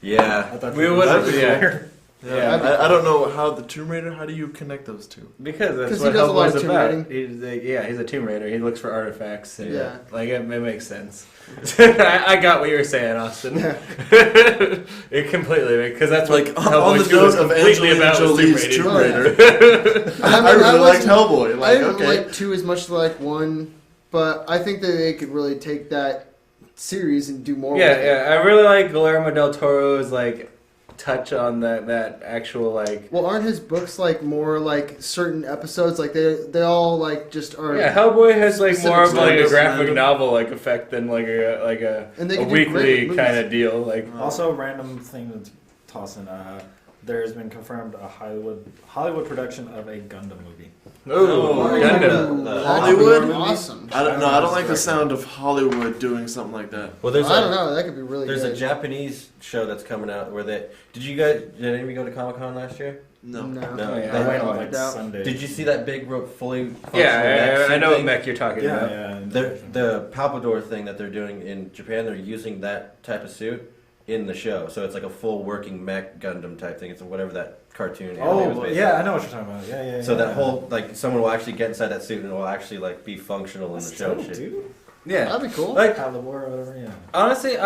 Yeah. I thought We you would- that'd be yeah. weird. Yeah, Yeah. I don't know how the Tomb Raider. How do you connect those two? Because that's 'Cause he what does a lot Hellboy's of tomb about. raiding. He's like, yeah, he's a tomb raider. He looks for artifacts. And, Yeah. like it makes sense. I got what you were saying, Austin. Yeah. It completely because that's what Like Hellboy on the 2 is note of completely Angelina about was Jolie's Tomb Oh, yeah. Raider, I mean, I really liked wasn't- Hellboy. I Like, didn't okay, like 2 as much as I like 1, but I think that they could really take that series and do more Yeah, with it. yeah. I really like Guillermo del Toro's like touch on that actual like. Well, aren't his books like more like certain episodes? Like they all like just are. Yeah, Hellboy has like Specific more of like a stories. graphic novel like effect than like And they a can do weekly great movies. kind of deal. Like Also, random thing to toss in. There has been confirmed a Hollywood production of a Gundam movie. oh, Ooh, Gundam. That'd Hollywood? be awesome. I don't like the sound of Hollywood doing something like that. Well, there's I don't a, know. That could be really there's good. a Japanese show that's coming out where they. Did any of you go to Comic-Con last year? No. No, Oh, yeah. I they went on I like doubt. Sunday. Did you see that big, fully functional Yeah, mech I suit know what thing? mech you're talking Yeah, about. yeah. The Palpador thing that they're doing in Japan, they're using that type of suit in the show. So it's like a full working mech Gundam type thing. It's whatever that cartoon anime was Oh, based yeah, on. I know what you're talking about. Yeah. So that whole, like, someone will actually get inside that suit and it will actually, like, be functional in That's the show and dope, shit. dude. Yeah, That'd be cool. like Calibur or whatever. Yeah. honestly,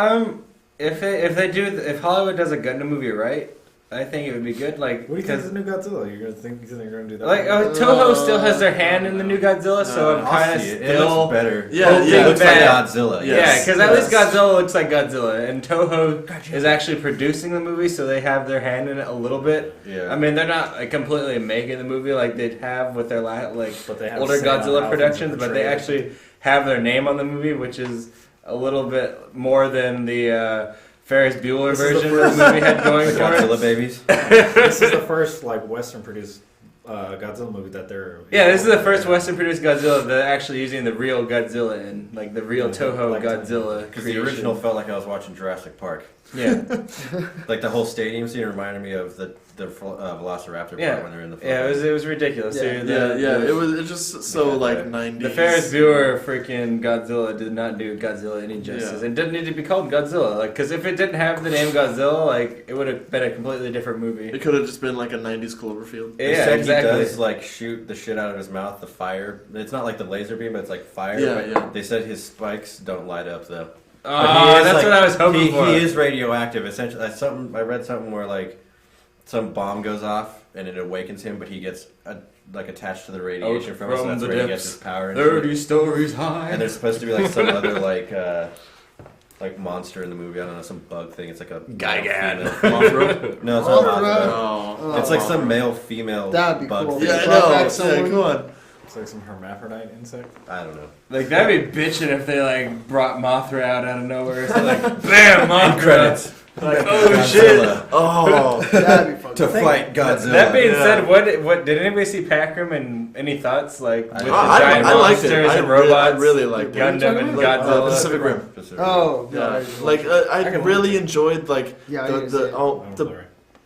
if Hollywood does a Gundam movie right, I think it would be good. Like What do you think because of the new Godzilla? You think they're gonna do that? like one? Toho still has their hand in the new Godzilla, so I'm I'll kind of see it. It still looks better. Yeah, hoping yeah, It looks that- like Godzilla. Yeah. Yeah, because at least Yes. Godzilla looks like Godzilla, and Toho is actually producing the movie, so they have their hand in it a little bit. Yeah. I mean, they're not like, completely making the movie like they'd have with their But they have older say on Godzilla how productions, things are but they portrayed. actually have their name on the movie, which is a little bit more than the Ferris Bueller This is the version of the movie had going The for it. Godzilla babies. This is the first like Western produced Godzilla movie that they're. Yeah, this is the first Western-produced Godzilla that actually using the real Godzilla in, like the real Toho Like Godzilla. Because the original felt like I was watching Jurassic Park. Yeah, Like the whole stadium scene reminded me of the Velociraptor Yeah. part when they're in the. yeah, it was ridiculous. Yeah. Dude. It was just so Yeah, like the- 90s. The Ferris Bueller freaking Godzilla did not do Godzilla any justice, Yeah. and didn't need to be called Godzilla. Like, because if it didn't have the name Godzilla, like it would have been a completely different movie. It could have just been like a 90s Cloverfield. They Yeah, said exactly. he does like shoot the shit out of his mouth, the fire. It's not like the laser beam, but it's like fire. Yeah, but yeah. They said his spikes don't light up though. Oh, But he is, that's like- what I was hoping for. He is radioactive. Essentially, I read something where like some bomb goes off and it awakens him, but he gets like attached to the radiation from it, so from that's the where he depths. gets his power. And, 30 shit. stories high. And there's supposed to be like some other like monster in the movie. I don't know, some bug thing. It's like a Gygax. female- Mothra? No, it's not Mothra. Mothra. Oh. It's like some male female That'd be bug cool. thing. Yeah, I Brought know. back Yeah, someone. come on. It's like some hermaphrodite insect. I don't know. Like that'd be bitching if they like brought Mothra out of nowhere. So like, bam, Mothra. Credits. Like, oh Godzilla. shit. Oh. That'd be fun. To fight Godzilla. That being Yeah. said, what did anybody see Pac-Rim and any thoughts like with the I giant liked monsters it. and robots? I really liked it. Gundam and Like, Godzilla. Pacific Rim. Pacific Oh, Yeah, no, like I can really watch it. enjoyed like Yeah, I didn't see it. the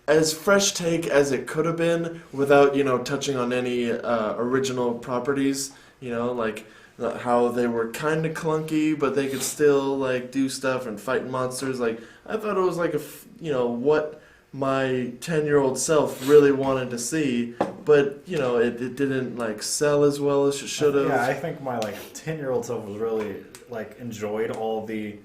as fresh take as it could have been without touching on any original properties. Like how they were kind of clunky, but they could still like do stuff and fight monsters. Like I thought it was like what my 10-year-old self really wanted to see, but it didn't like sell as well as it should have. Yeah, I think my like 10-year-old self was really like enjoyed all the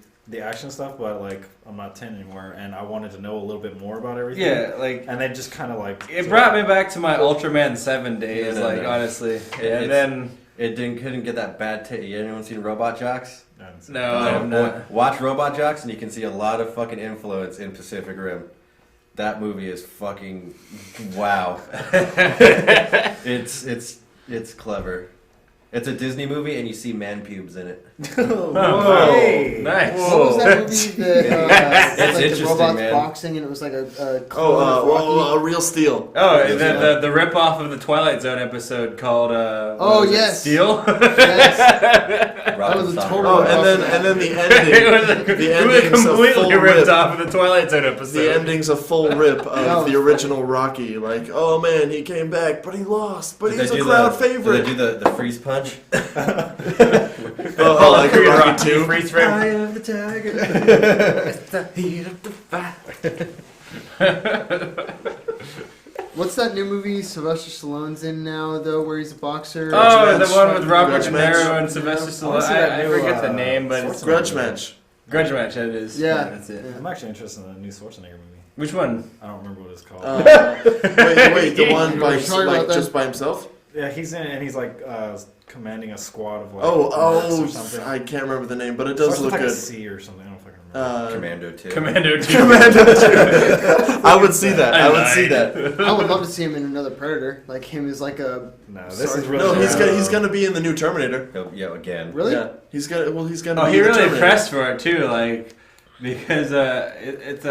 action stuff, but like I'm not 10 anymore, and I wanted to know a little bit more about everything. Yeah, like And they just kind of like it brought me back to my Ultraman 7 days. No, like no. honestly, It's- and then It couldn't get that bad taste. Anyone seen Robot Jocks? no, I'm not. Watch Robot Jocks and you can see a lot of fucking influence in Pacific Rim. That movie is fucking wow. It's clever. It's a Disney movie and you see man pubes in it. Oh, Hey. nice. What was that movie? It's Like the interesting, robots man. boxing, and it was like a clone of Oh, Rocky. a real steel. Oh, the rip-off of the Twilight Zone episode called Oh, what was it, yes. Steel. Yes. Robin was a Song. total- Oh, and then the ending. it was The completely ending's a full ripped rip. off of the Twilight Zone episode. The ending's a full rip That of was the original Rocky. Like, oh man, he came back, but he lost. But Did he's they a do crowd Did favorite. they do the freeze punch? Oh, like Creed Rocky Rocky 2. freeze frame. of the tiger. It's the heat of the fight. What's that new movie Sylvester Stallone's in now, though, where he's a boxer? Oh, Match. the one with Robert Grudge De Match. Niro and Sylvester I wanna see Stallone. that I new, forget the name, but it's Grudge match. Grudge Match. That is. Yeah. That's it. Yeah. I'm actually interested in the new Schwarzenegger movie. Which one? I don't remember what it's called. Wait, the one by Sorry about like that. just by himself? Yeah, he's in it, and he's like commanding a squad of like Oh, mercs or something. I can't remember the name, but it does Starts with, look like good. a C or something. I don't know if I can remember. Commando 2. Commando 2. Commando 2. I would see that. I would see that. I would love to see him in another Predator, like him as like a. No, this Sorry. is really No, good. he's gonna be in the new Terminator. Yeah, again. Really? Yeah, he's gonna Oh, be he the really Terminator. pressed for it too, like because it's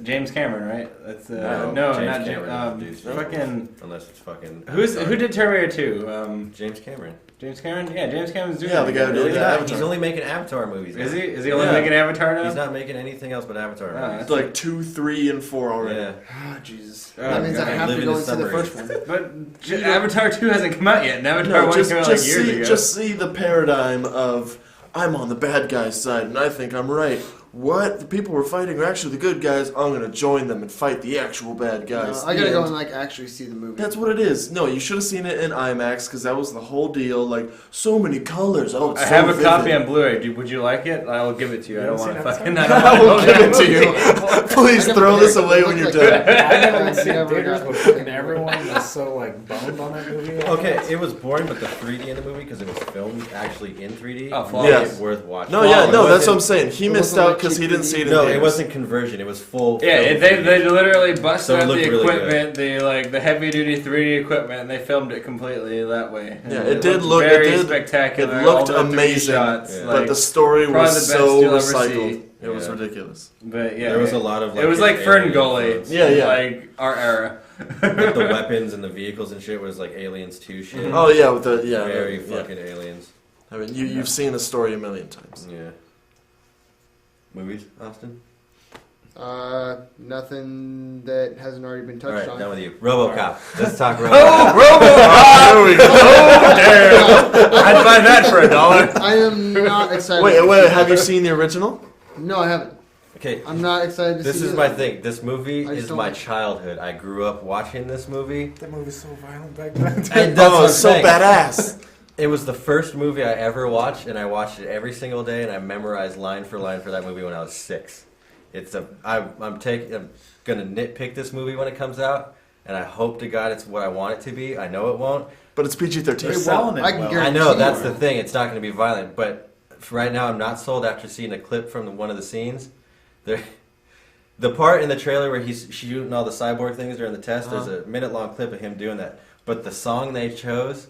James Cameron, right? That's No, no, James not Cameron James. produced it. Fucking Unless it's fucking. who did Terminator 2? James Cameron. James Cameron? Yeah, James Cameron's doing Yeah, it the guy who again. did He's, Yeah, not, Avatar. he's only making Avatar movies. Is now. he? Is he only Yeah. making Avatar now? He's not making anything else but Avatar Ah, movies. It's like 2, 3, and 4 already. Yeah. Oh, Jesus. Oh, That means God. I have Live to in go the and see the suburbs. first one. But Avatar 2 hasn't come out yet, and Avatar No, 1 just came out like just years see ago. just see the paradigm of I'm on the bad guy's side and I think I'm right. What? The people we're fighting are actually the good guys. I'm gonna join them and fight the actual bad guys. I gotta The go end. and like actually see the movie. That's what it is. No, you should have seen it in IMAX because that was the whole deal. Like so many colors. Oh, it's I so have a vivid. copy on Blu-ray. Would you like it? I'll give it to you. I don't You want to haven't seen fucking. Avatar? I don't I will give it to you. you. Please throw this away when you're done. I never even seen it in Never theaters, got- but fucking everyone was so like boned on that movie. Okay, it was boring, but the 3D in the movie because it was filmed actually in 3D. Oh, made flawless. it worth watching. No, yeah, It no, wasn't- that's what I'm saying. He It missed wasn't out like because he cheap didn't see it in No, theaters. it wasn't conversion. It was full. Yeah, film they 3D. literally busted So it out the looked really equipment, the heavy duty 3D equipment, and they filmed it completely that way. And Yeah, it did looked look- it very did- spectacular. it looked all the 3D amazing, shots, Yeah. But like, the story probably was the best so you'll ever recycled. see. It was Yeah. ridiculous. but yeah, There was a lot of. Like, it was like his Fern alien Gully. influence. Yeah, yeah. Like our era. Like the weapons and the vehicles and shit was like Aliens 2 shit. Oh yeah, with the Very yeah. fucking aliens. I mean, you've seen the story a million times. Yeah. Movies, Austin? Nothing that hasn't already been touched Alright, on. done with you. RoboCop. Let's talk RoboCop. There we go. I'd buy that for $1. I am not excited. Wait. Have you seen the original? No, I haven't. Okay. I'm not excited to see This is it. my thing. This movie I just is don't my like- childhood. I grew up watching this movie. That movie's so violent back then. And that's what I'm it's so saying. badass. It was the first movie I ever watched, and I watched it every single day, and I memorized line for line for that movie when I was 6. I'm gonna nitpick this movie when it comes out, and I hope to God it's what I want it to be. I know it won't. But it's PG-13. They're It selling won't. it I can well. I guarantee know you that's it. the thing. It's not going to be violent, but right now I'm not sold after seeing a clip from one of the scenes. The part in the trailer where he's shooting all the cyborg things during the test. There's a minute-long clip of him doing that. But the song they chose.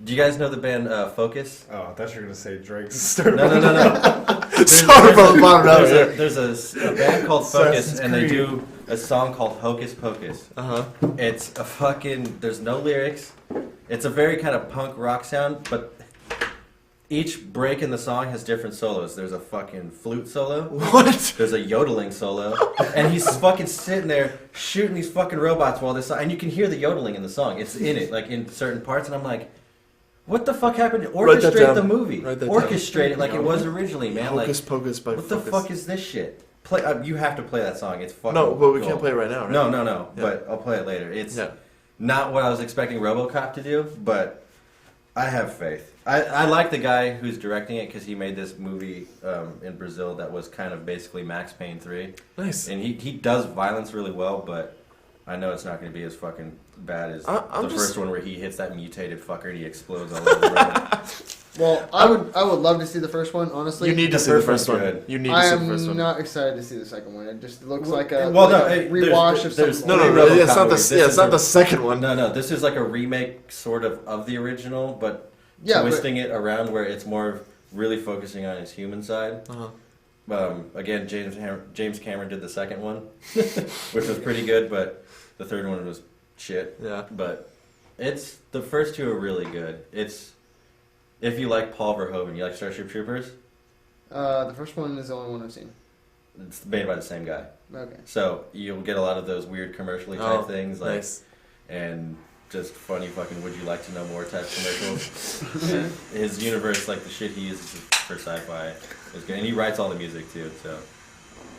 Do you guys know the band Focus? Oh, I thought you were gonna say Drake's. No. Sorry for the bottom out here. There's a band called Focus, Assassin's and they Creed. do a song called Hocus Pocus. Uh-huh. It's a fucking. There's no lyrics. It's a very kind of punk rock sound, but each break in the song has different solos. There's a fucking flute solo. What? There's a yodeling solo, and he's fucking sitting there shooting these fucking robots while this song, and you can hear the yodeling in the song. It's in it, like in certain parts, and I'm like, what the fuck happened? Write that Orchestrate down. the movie. Write that down. Orchestrate it like it was originally, man. Like, Hocus Pocus by what the Focus. fuck is this shit? Play. You have to play that song. It's fucking. No, but we gold. can't play it right now, right? No. Yeah. But I'll play it later. It's Yeah. not what I was expecting RoboCop to do, but I have faith. I like the guy who's directing it because he made this movie in Brazil that was kind of basically Max Payne 3. Nice. And he does violence really well, but I know it's not going to be as fucking bad as I'm the just- first one where he hits that mutated fucker and he explodes all over the road. Well, I would love to see the first one. Honestly, You need to The see the first first one's one. good. You need to I see the first am one. not excited to see the second one. It just looks Well, like a well, like no, a hey, rewatch of there's- something. No, Three it's not RoboCop the movies. yeah, This it's is not a- the second one. No, this is like a remake sort of the original, but Yeah, twisting it around where it's more really focusing on his human side. Uh-huh. Again, James Cameron did the second one, which was pretty good, but the third one was shit. Yeah. But the first two are really good. It's if you like Paul Verhoeven, you like Starship Troopers. The first one is the only one I've seen. It's made by the same guy, Okay. so you'll get a lot of those weird commercially type things, like Nice. and just funny fucking would you like to know more type commercials. And his universe, like the shit he uses for sci-fi, is good, and he writes all the music too. So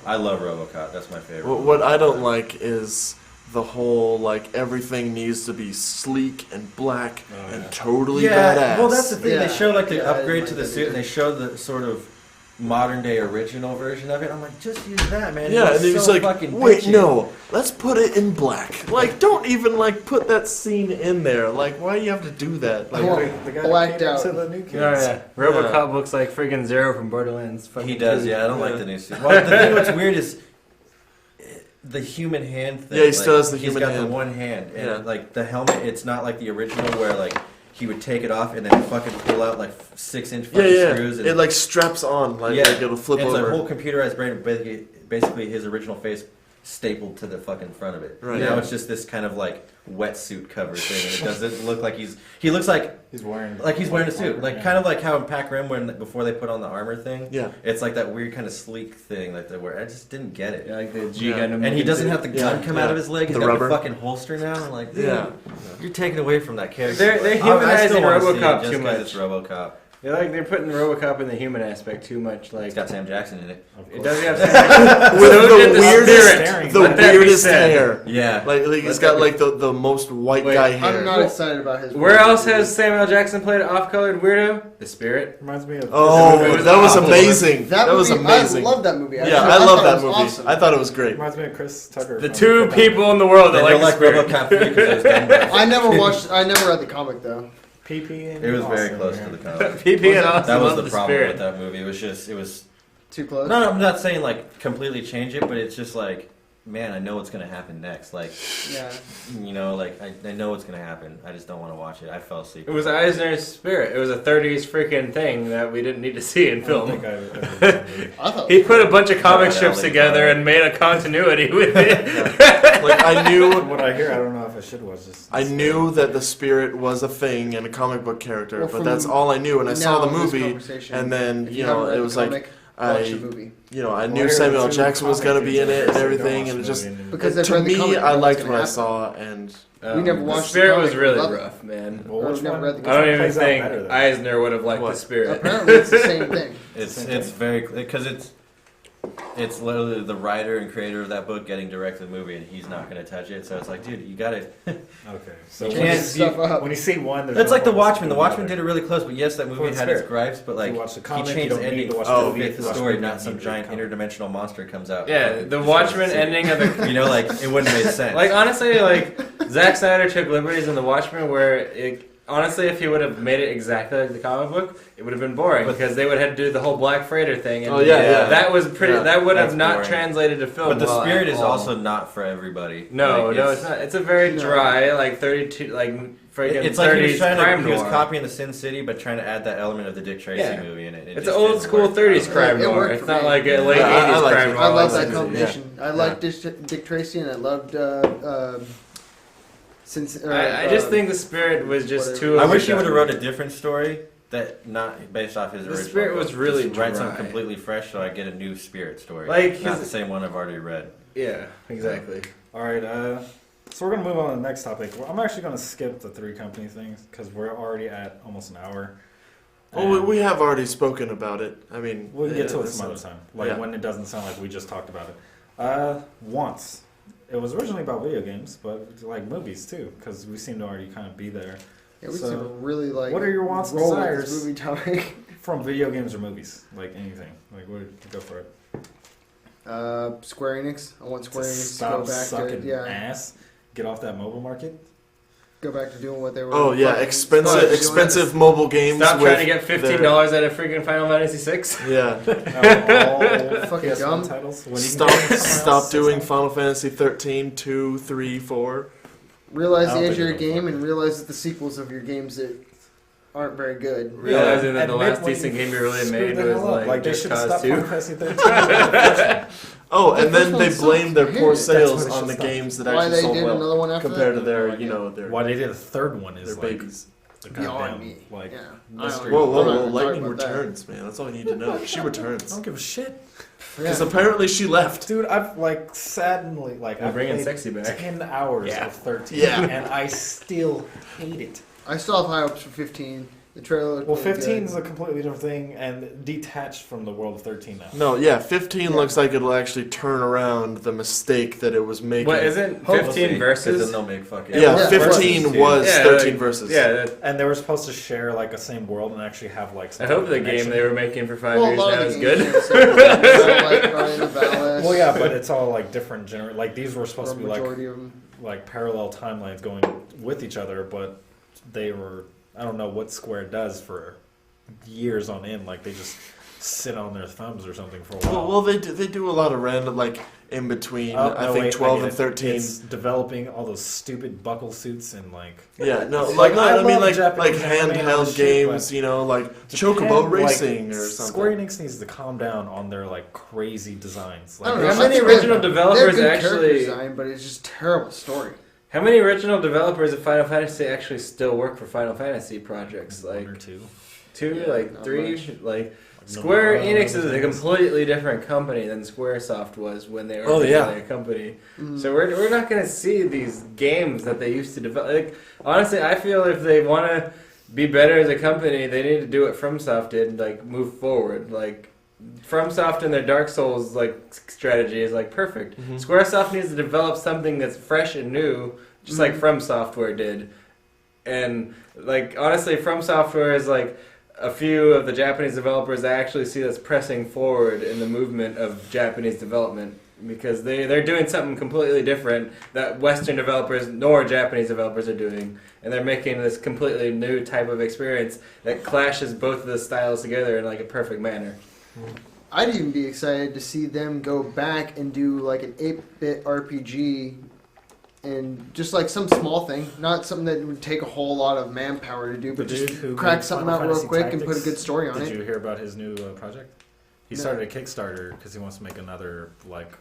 I love RoboCop. That's my favorite. What I don't like is the whole like everything needs to be sleek and black Oh, and yeah. totally Yeah, badass. well that's the thing. Yeah. They show like the Yeah, I upgrade didn't to the like that suit, and either. they show the sort of modern day original version of it. I'm like, just use that, man. Yeah, It and looks he's so like, fucking wait, bitchy." no, let's put it in black. Like, don't even like put that scene in there. Like, why do you have to do that? Like, Well, The guy blacked that came out. to the new kids. RoboCop looks like friggin' Zero from Borderlands. He Fucking does, dude. yeah. I don't like the new suit. Well, the thing what's weird is the human hand thing. Yeah, he still has the he's human got hand. the one hand, and Yeah. like the helmet, it's not like the original where like he would take it off and then fucking pull out like 6-inch yeah, fucking yeah. screws. And It like straps on, like, Yeah. like it'll flip it's over. a whole computerized brain, basically his original face stapled to the fucking front of it. Right. Now Yeah. it's just this kind of like wetsuit cover thing, and it doesn't look like he looks like He's wearing he's wearing a suit, like Yeah. kind of like how in Pac Rim when before they put on the armor thing. Yeah. It's like that weird kind of sleek thing like they wear. I just didn't get it. Yeah, like the G Yeah. Gundam. And he doesn't have the gun Yeah, come yeah. out of his leg. He's The got rubber. the fucking holster now. I'm like, dude, Yeah. you're taking away from that character. They're I still humanizing wanna see it RoboCop just too 'cause much. It's RoboCop. They're putting RoboCop in the human aspect too much. Like It's got Sam Jackson in it. Of it course. doesn't have. With So the did the weirdest, spirit. the Let that be weirdest said. hair. Yeah. Like he's Let got that like the most white Wait, guy I'm hair. I'm not excited about his. Where else has Samuel Jackson played an off-colored weirdo? The Spirit. Reminds me of. Oh, It was that was awful. amazing. That was movie, amazing. I love that movie. Actually. Yeah, I love thought that it movie. was awesome. I thought it was great. Reminds me of Chris Tucker. The from two Pet people in the world that Then like you'll the like Spirit. RoboCop 3 because it was done by I never read the comic though. PP and It was very Austin, close yeah. to the comic. PP and Austin That was love the problem Spirit. with that movie. It was Too close. no, I'm not saying like completely change it, but it's just like man, I know what's gonna happen next. Like, Yeah. you know, like I know what's gonna happen. I just don't want to watch it. I fell asleep. It was Eisner's spirit. It was a 30s freaking thing that we didn't need to see in I don't film. think I I thought He put a bunch of comic Yeah, strips LA together comic. and made a continuity with it. Like I knew From what I hear, I don't know if I should watch this. I knew that the spirit was a thing and a comic book character, Well, but from that's all I knew. And I saw now the in this movie, conversation, and then if you haven't know read it the was like comic, watch the I, movie. you know, I Well, knew I heard Samuel the Jackson was comic gonna be in dudes it are and saying everything, don't and it watch just the movie. Because I've to read the me, comic, I know liked what's what I gonna saw, and We never The watched the spirit was comic, really love it. rough, man. Well, which I've never one? read the which I don't one even plays out think better, though? Eisner would have liked What? the spirit. Apparently, it's the same thing. It's very because it's literally the writer and creator of that book getting directed the movie, and he's not going to touch it. So it's like, dude, you got to. Okay, so You when can't you, stuff up. when you see one, there's That's no like The point in Watchmen. The seeing Watchmen other. did it really close, but yes, that For movie its had its spirit. gripes, but If like you watch the he comic, you changed don't the need ending to watch to the movie. fit If the you watch story, the movie, not you some need to giant read the interdimensional monster comes out. Yeah, Like, the just Watchmen like, ending of the You know, like it wouldn't have made sense. like honestly, like Zack Snyder took liberties in the Watchmen where it honestly, if he would have made it exactly like the comic book, it would have been boring But- because they would have to do the whole Black Freighter thing. And Oh, yeah. that was pretty. Yeah, that would have that's not boring. translated to film. But the well spirit at is all. also not for everybody. No, Like, no, it's not. It's a very No. dry, like 32, like friggin' It's like 30s he was trying crime to. He was noir. copying the Sin City, but trying to add that element of the Dick Tracy Yeah. movie in it. It It's just an old didn't school work. 30s crime It noir. worked It's for not me. like a Yeah, late I 80s liked crime it. noir. I love like that this. combination. I liked Dick Tracy, and I loved since. I just think the spirit was just whatever. too. I wish he overdone. would have wrote a different story that not based off his The original. Spirit book. was really Just write dry. something completely fresh, so I get a new Spirit story. Like, not his- the same one I've already read. Yeah, exactly. All right, so we're gonna move on to the next topic. Well, I'm actually gonna skip the three company things because we're already at almost an hour. well, And we have already spoken about it. I mean, we can get to it that's some not- other time, like yeah. when it doesn't sound like we just talked about it. Once it was originally about video games, but like movies too, because we seem to already kind of be there. Yeah, we So, seem to really like. what are your wants and roll with desires? this movie topic. From video games or movies, like anything, like what? Go for it. Square Enix. I want Square Enix to Stop go back sucking to ass. Get off that mobile market. go back to doing what they were. Oh yeah, fucking expensive doing. expensive mobile games. Stop with trying to get $15 out of freaking Final Fantasy VI. Yeah. All Fucking PS1 dumb. titles. When you can Stop get it somewhere else, doing it's Final Fantasy 13, 2, 3, 4. Realize I the don't age of think your it'll game work. and realize that the sequels of your games that aren't very good. Realizing that the Admit last when decent you game you really screwed made the was hell up. like they Just should have Cause stopped 2. Final Fantasy 13. Oh, The and then first they one blame their sucks. poor That's sales what it on should the stop. games that Why actually they sold did well another one after compared to that? their, No you know, their Why they did a third one their is like babies. the Beyond goddamn me. like Yeah. mystery. Whoa, I'm whoa, not whoa! even Lightning talking about that. returns, man. That's all you need to know. She I returns don't give a shit, because Yeah. apparently she left. dude. I've like sadly like They're I've bringing played sexy back. 10 hours Yeah. of 13, Yeah. and I still hate it. I still have high hopes for 15. The trailer. looked Well, really 15 good. is a completely different thing and detached from the world of 13 now. No, yeah, 15 Yeah. looks like it'll actually turn around the mistake that it was making. What isn't We'll 15 Because versus? then they'll make fucking. Yeah, Yeah, 15 versus was Yeah, 13 like- versus. Yeah, that, And they were supposed to share like a same world and actually have like. I some hope the connection. game they were making for 5 Well, a years lot now of is the good. games are like Guardian of Vallis. Well, yeah, but it's all like different like these were or supposed to be like majority of them. parallel timelines going with each other, but they were I don't know what Square does for years on end. Like they just sit on their thumbs or something for a while. Well, they do a lot of random like in between. Oh, I no, think wait, 12 get and it. 13. It's developing all those stupid buckle suits and like. Yeah, no, Like, like no, I I mean love like Japanese anime and all handheld this shit, games, but you know, like Japan, Chocobo like, Racing or something. Square Enix needs to calm down on their like crazy designs. I Like, don't know. How many That's original good. developers They're good character actually- design, but it's just terrible story. How many original developers of Final Fantasy actually still work for Final Fantasy projects? one Like or two. 2, Yeah, like not 3, much. like No, Square Enix is a things. completely different company than SquareSoft was when they were Oh, yeah. originally a company. Mm. So we're not going to see these games that they used to develop. Like, honestly, I feel if they want to be better as a company, they need to do what FromSoft did and like move forward. Like FromSoft and their Dark Souls like strategy is like perfect. Mhm. SquareSoft needs to develop something that's fresh and new, just like From Software did. And like honestly, From Software is like a few of the Japanese developers I actually see that's pressing forward in the movement of Japanese development because they're doing something completely different that Western developers nor Japanese developers are doing, and they're making this completely new type of experience that clashes both of the styles together in like a perfect manner. I'd even be excited to see them go back and do like an 8-bit RPG, and just like some small thing, not something that would take a whole lot of manpower to do, but The dude just who crack made something Final out real Fantasy quick and put a Tactics, good story on Did it. you hear about his new project? He No. started a Kickstarter because he wants to make another like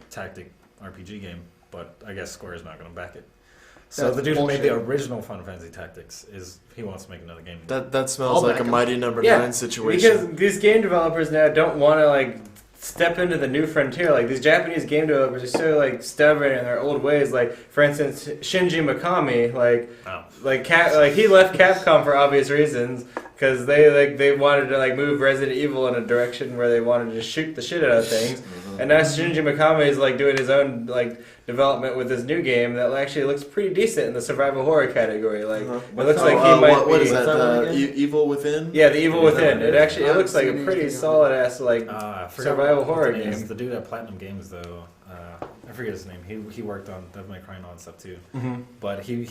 tactic RPG game, but I guess Square's not going to back it. So That's the dude who made the bullshit. original Final Fantasy Tactics he wants to make another game. That smells I'll like back a 'em. Mighty Number Yeah, 9 situation. Because these game developers now don't want to like step into the new frontier. Like these Japanese game developers are so like stubborn in their old ways. Like for instance, Shinji Mikami, Oh. like he left Capcom for obvious reasons because they wanted to like move Resident Evil in a direction where they wanted to shoot the shit out of things. And now Shinji Mikami is like doing his own like development with this new game that actually looks pretty decent in the survival horror category. Like Uh-huh. it looks like he might what be. is that? What's that one again? Evil Within? Yeah, the Evil Is that Within. what it It is? actually I it haven't looks like seen a anything pretty of it. solid ass like I forgot survival what horror the name is. game. The dude at Platinum Games though, I forget his name. He worked on Devil May Cry and stuff too. But he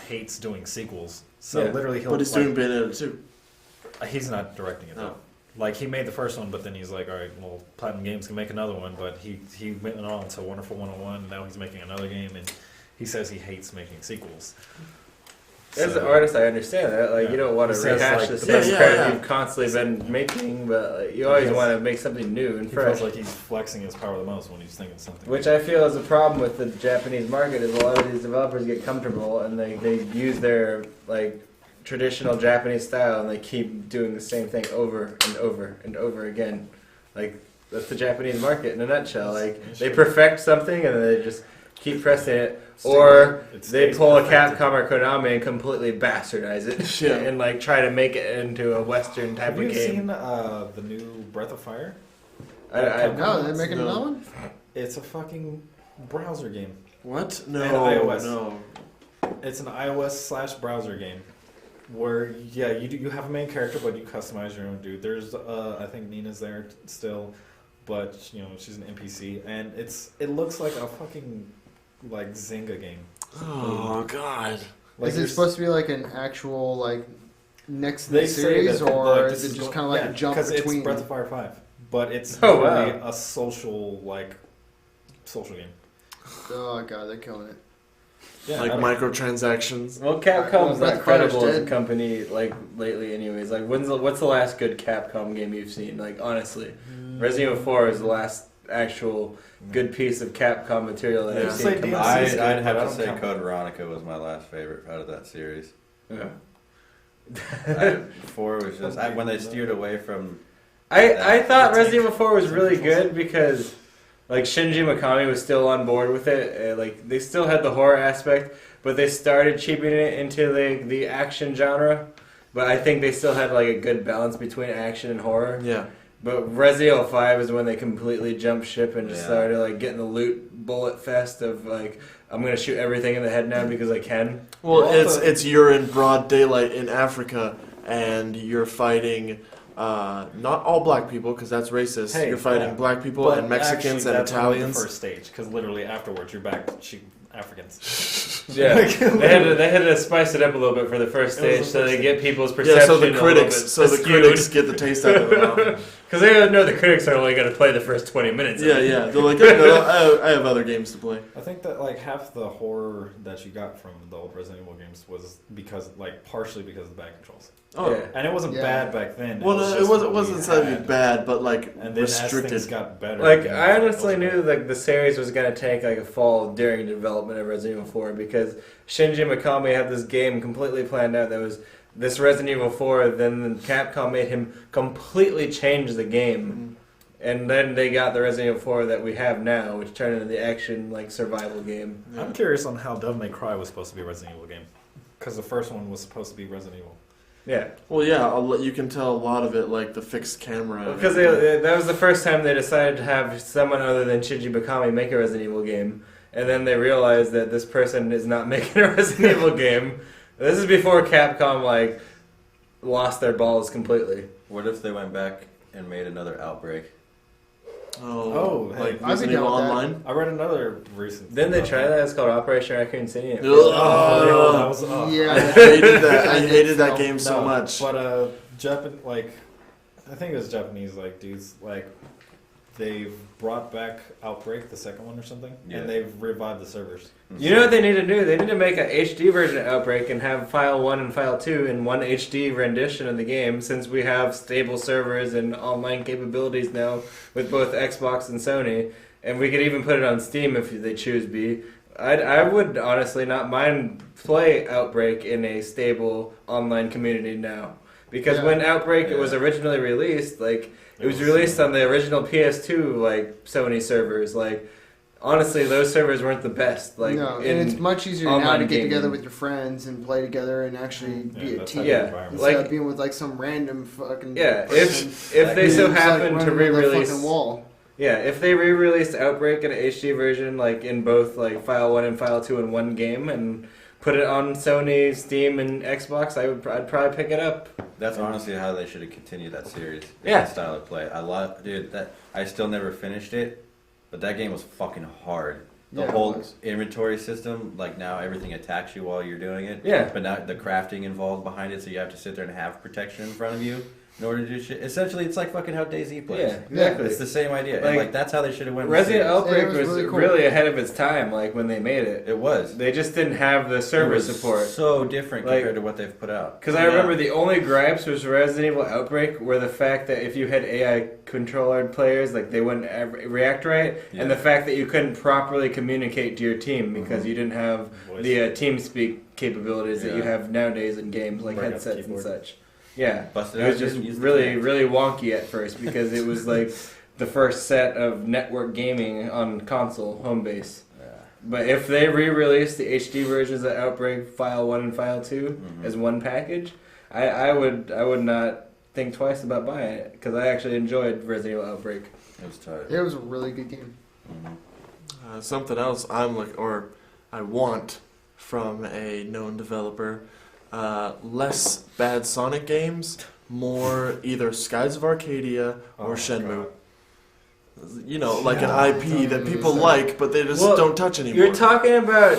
hates doing sequels. So Yeah. literally he'll But he's doing Bayonetta 2. he's not directing it though. No. Like he made the first one, but then he's like, all right, well, Platinum Games can make another one. But he went on to Wonderful 101, and now he's making another game, and he says he hates making sequels. As So- an artist, I understand that. Like, Yeah. you don't want He to says, rehash like, the the same best- credit yeah. you've constantly been making, but like, you always Yes. want to make something new and He fresh. feels like he's flexing his power the most when he's thinking something. Which I feel is a problem with the Japanese market. Is a lot of these developers get comfortable and they use their like traditional Japanese style and they keep doing the same thing over and over and over again. Like that's the Japanese market in a nutshell. Like they perfect something and then they just keep pressing it. Or It they stays pull a perfected. Capcom or Konami and completely bastardize it Yeah. and like try to make it into a Western type Have of you game. seen the new Breath of Fire? No, they're making No. another one? It's a fucking browser game. What? No. And iOS. No. It's an iOS/browser game where you have a main character, but you customize your own dude. There's I think Nina's there still, but she's an NPC, and it looks like a fucking like Zynga game. Oh God. Like Is it there's- supposed to be like an actual like next in They the say series, that, or like, is this it just going- kind of like yeah, a jump 'cause between? it's Breath of Fire 5, but it's Oh, literally wow. a social game. Oh god, they're killing it. Yeah, Like I don't- microtransactions. Well, Capcom's Breath not of Fire's credible as a dead. company like lately, anyways. Like, what's the last good Capcom game you've seen? Like, honestly, Resident Evil 4 is the last actual good piece of Capcom material that Yeah. I've Say seen. Come DLC out. is I'd good, have but I to don't say count- Code Veronica was my last favorite out of that series. Yeah. 4 was just when they steered away from. I thought Resident Evil 4 was really good because like Shinji Mikami was still on board with it. Like they still had the horror aspect, but they started cheapening it into the action genre. But I think they still had like a good balance between action and horror. Yeah. But Resident Evil 5 is when they completely jumped ship and just Yeah. started like getting the loot bullet fest of like I'm gonna shoot everything in the head now because I can. Well, Well, it's also- it's you're in broad daylight in Africa, and you're fighting not all black people because that's racist. Hey, you're fighting yeah. black people But and Mexicans actually, and that's only Italians. The first stage, because literally afterwards you're back Africans. Yeah, they had to spice it up a little bit for the first It was stage the so first they get people's perception. Yeah, so the a little critics, bit so the skewed. critics get the taste out of their mouth. Because they know the critics are only going to play the first 20 minutes. Yeah, yeah. They're like, oh, no, I have other games to play. I think that like half the horror that you got from the old Resident Evil games was partially because of the back controls, Oh, Yeah. and it wasn't Yeah. bad back then. well, no, it just wasn't really necessarily bad, but like And then as restricted. things got better, Like, you know, I it honestly wasn't knew like the series was going to take like a fall during the development of Resident Evil 4 because Shinji Mikami had this game completely planned out that was this Resident Evil 4, then Capcom made him completely change the game. And then they got the Resident Evil 4 that we have now, which turned into the action like survival game. Yeah. I'm curious on how Devil May Cry was supposed to be a Resident Evil game, because the first one was supposed to be Resident Evil. Yeah, Well, yeah, you can tell a lot of it, like the fixed camera. and because everything. that was the first time they decided to have someone other than Shinji Mikami make a Resident Evil game, and then they realized that this person is not making a Resident Evil game. This is before Capcom like lost their balls completely. What if they went back and made another Outbreak? Oh, hey, like I'd be Resident down Evil with that. Online. I read another recent. Didn't they thing try about that? It's called Operation Raccoon City. and it Ugh. failed. Oh, that was Yeah. I hated that. I hated that No, game so much. But Japan, like I think it was Japanese like dudes like they've brought back Outbreak, the second one or something, Yeah. and they've revived the servers. You know what they need to do? They need to make an HD version of Outbreak and have File 1 and File 2 in one HD rendition of the game, since we have stable servers and online capabilities now with both Xbox and Sony. And we could even put it on Steam if they choose be. I would honestly not mind play Outbreak in a stable online community now. Because Yeah. when Outbreak Yeah. was originally released, like, it was released on the original PS2, like, Sony servers, like, honestly, those servers weren't the best. Like, no, in and it's much easier now online to get gaming. together with your friends and play together and actually be a that's team. how the Yeah, environment- Instead like- of being with like some random fucking Yeah, person if they who's, so like, happen to running into the re-release, fucking wall. yeah, if they re-released Outbreak in an HD version, like in both like File 1 and File 2 in one game, and put it on Sony, Steam, and Xbox, I'd probably pick it up. That's honestly how they should have continued that series. Yeah. That style of play. Dude, that I still never finished it, but that game was fucking hard. The Yeah, it whole was. inventory system, like now everything attacks you while you're doing it. Yeah. But now the crafting involved behind it, so you have to sit there and have protection in front of you in order to do shit. Essentially, it's like fucking how DayZ plays. Yeah, exactly. It's the same idea. And, Like, like that's how they should have went. with Resident the series. Outbreak Yeah, it was, was really, really cool. ahead of its time, like when they made it. It was. They just didn't have the server It was support. So different Like- compared to what they've put out. Because I remember the only gripes was Resident Evil Outbreak were the fact that if you had AI controller players, like they wouldn't react right, Yeah. and the fact that you couldn't properly communicate to your team because Mhm. you didn't have Voice. the TeamSpeak capabilities that you Yeah. have nowadays in games like Bring up headsets and keyboard. such. Yeah, Busted it out, was just didn't use the really, Kinect. really wonky at first because it was like the first set of network gaming on console home base. Yeah. But if they re-release the HD versions of Outbreak File 1 and File 2 Mhm. as one package, I would not think twice about buying it because I actually enjoyed Resident Evil Outbreak. It was tight. It was a really good game. Mhm. Something else I want from a known developer, less bad Sonic games, more either Skies of Arcadia or Oh, Shenmue. God. You know, like Yeah, an IP that people so- like, but they just Well, don't touch anymore. You're talking about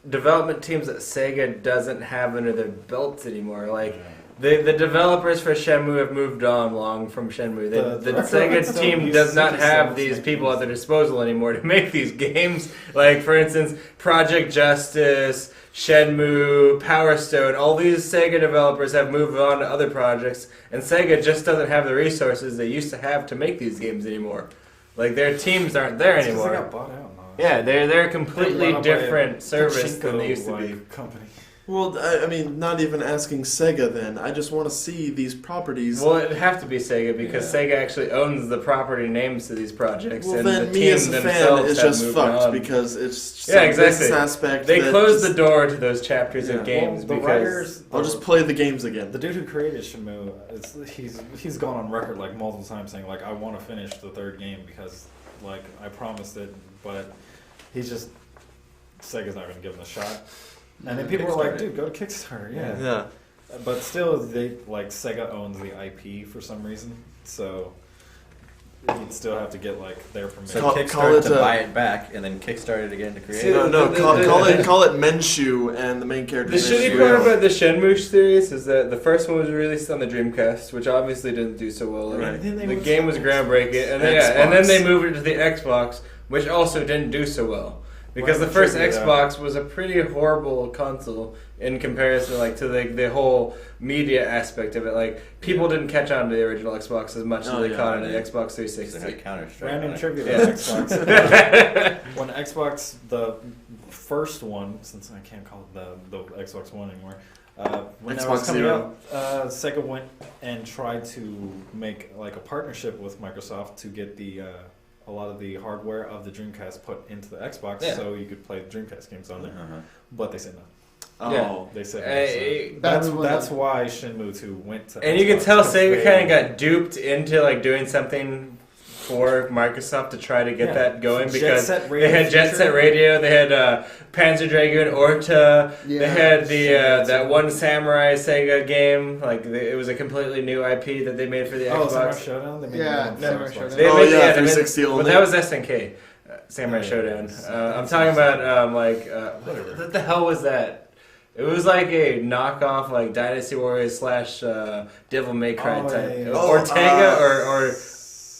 development teams that Sega doesn't have under their belts anymore. Like the developers for Shenmue have moved on long from Shenmue. The The Sega still team use does not 67 have these Snake people at games. their disposal anymore to make these games. Like for instance, Project Justice, Shenmue, Power Stone. All these Sega developers have moved on to other projects, and Sega just doesn't have the resources they used to have to make these games anymore. Like their teams aren't there It's 'cause anymore. They got bought out now. Yeah, they're a They're completely bought out by a different service than pachinko, they used to be. like, company. Well, I mean, not even asking Sega then. I just want to see these properties. Well, it'd have to be Sega because Yeah. Sega actually owns the property names to these projects, Well, and then the me team as a fan themselves is have just moved fucked on. because it's Yeah, some exactly. business aspect. They that closed just- the door to those chapters Yeah. of games Well, the because writers, I'll just play the games again. the dude who created Shenmue, he's gone on record like multiple times saying like I want to finish the third game because like I promised it, but he's just Sega's not going to give him a shot. And then people were like, Kickstarter. dude, go to Kickstarter, yeah. Yeah. But still, Sega owns the IP for some reason, so you'd still have to get like their permission. So Call Kickstarter it, to buy it back and then Kickstart it again to create See, it. No, the- call, the- call it Menshu, and the main character. the is shitty Menshu. part about the Shenmue series is that the first one was released on the Dreamcast, which obviously didn't do so well. Like, Right. And then they the moved game to was Xbox. groundbreaking, and then Xbox. they moved it to the Xbox, which also didn't do so well. Because Well, the first tribute, Xbox was a pretty horrible console in comparison, like to the whole media aspect of it. Like people didn't catch on to the original Xbox as much as Oh, they yeah, caught on to the yeah. Xbox They 360. had Counter-Strike. Random on it. trivia Yeah. about Xbox. When Xbox, the first one, since I can't call it the Xbox One anymore, when that was Xbox coming Zero. out, Sega went and tried to make like a partnership with Microsoft to get a lot of the hardware of the Dreamcast put into the Xbox, Yeah. so you could play the Dreamcast games on there. Uh-huh. But they said no. Oh. Yeah. They said no. Hey, So That was one that's of- why Shenmue 2 went to. And you can Xbox, tell 'cause Sega they- kind of got duped into like doing something for Microsoft to try to get Yeah. that going Jet because Set they Radio had Jet feature. Set Radio, they had Panzer Dragoon Orta, Yeah. they had the Sega that too. one Samurai Sega game. Like it was a completely new IP that they made for the Oh, Samurai Xbox. Showdown. They made Yeah, that on Samurai Xbox. Showdown. They Oh, made- yeah, they made- 360 But only. that was SNK, Samurai Yeah, Showdown. it's- I'm talking about Whatever. what the hell was that? It was like a knockoff, like Dynasty Warriors slash Devil May Cry type. yeah. Ortega or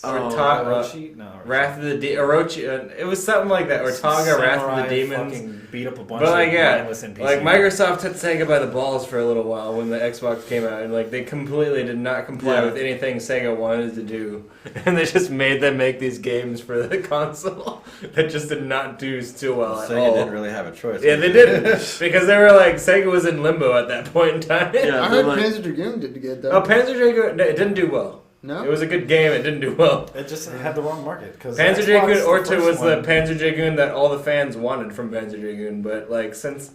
Orochi? No, Orochi. Wrath of the Orochi. It was something like that. Ortega, Wrath of the Demons. Fucking beat up a bunch But like of yeah, mindless NPCs. like Microsoft took Sega by the balls for a little while when the Xbox came out, and like they completely did not comply with anything Sega wanted to do, and they just made them make these games for the console that just did not do too well at Sega all. didn't really have a choice. Yeah, they didn't because they were like Sega was in limbo at that point in time. Yeah, I heard like- Panzer Dragoon did good though. Oh, Panzer Dragoon, no, it didn't do well. No? It was a good game. It didn't do well. It just had the wrong market. Cause Panzer Xbox, Dragoon Orta first was the one- Panzer Dragoon that all the fans wanted from Panzer Dragoon, but like since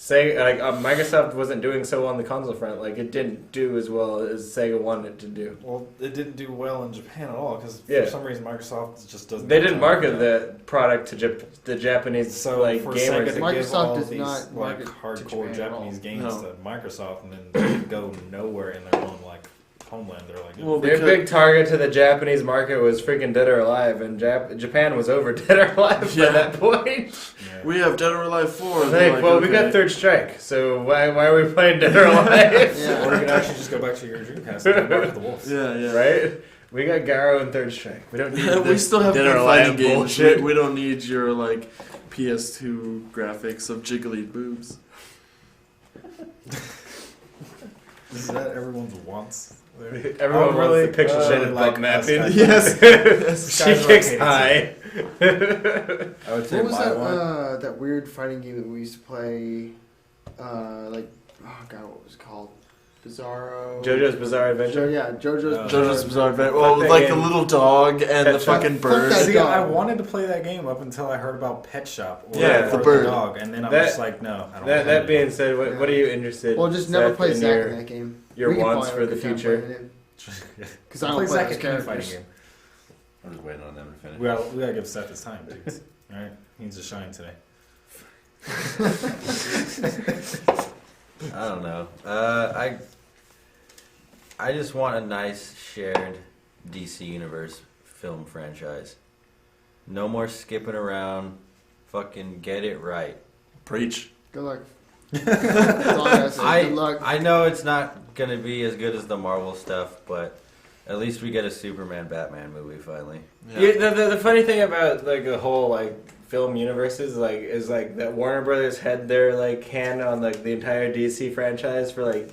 Microsoft wasn't doing so well on the console front, like it didn't do as well as Sega wanted it to do. Well, it didn't do well in Japan at all because Yeah. for some reason Microsoft just doesn't. They didn't market Yeah. the product to the Japanese So like for Sega to gamers. give Microsoft all does these not like market to hardcore Japan at all. Japanese games No. to Microsoft, and then they go nowhere in their own like homeland. They're like, Well, Their because- big target to the Japanese market was freaking Dead or Alive, and Japan was over Dead or Alive Yeah. by that point. yeah. We have Dead or Alive 4. Like, They're like, well, we okay. got Third Strike, so why are we playing Dead or Alive? Yeah. Or you can actually just go back to your Dreamcast and market the wolves. Yeah, yeah. Right? We got Garo and Third Strike. We don't need we this still have Dead good or fighting Alive games. bullshit. We don't need your like PS2 graphics of jiggly boobs. Is that everyone's wants? There? Everyone Oh, really? wants the pixel shaded Like bump mapping. us guys. Yes. She Guys are kicks arcade high. I would say What was my that one. that weird fighting game that we used to play? Like, oh god, what was it called? Bizarro. JoJo's Bizarre Adventure. Yeah, JoJo's. Oh. JoJo's Bizarre Adventure. Well, Fuck that like the game. little dog and the Pet Shop. fucking Fuck bird. that See, dog. I wanted to play that game up until I heard about Pet Shop. Or Yeah, the or bird. dog, and then I'm That- just like, no, I don't. That want that it. being said, what are you interested? Well, just never Seth, play in Zack your- in that game. your We can wants probably for the have a good time future? playing it. Because I Play don't play Zack those at any fighting characters. game. I'm just waiting on them to finish. We gotta give Seth his time, dude. All right, he needs to shine today. I don't know. I just want a nice shared DC Universe film franchise. No more skipping around. Fucking get it right. Preach. Good luck. That's all I gotta say. Good luck. I know it's not gonna be as good as the Marvel stuff, but at least we get a Superman Batman movie finally. Yeah, the funny thing about like the whole like film universes is that Warner Brothers had their like hand on like the entire DC franchise for like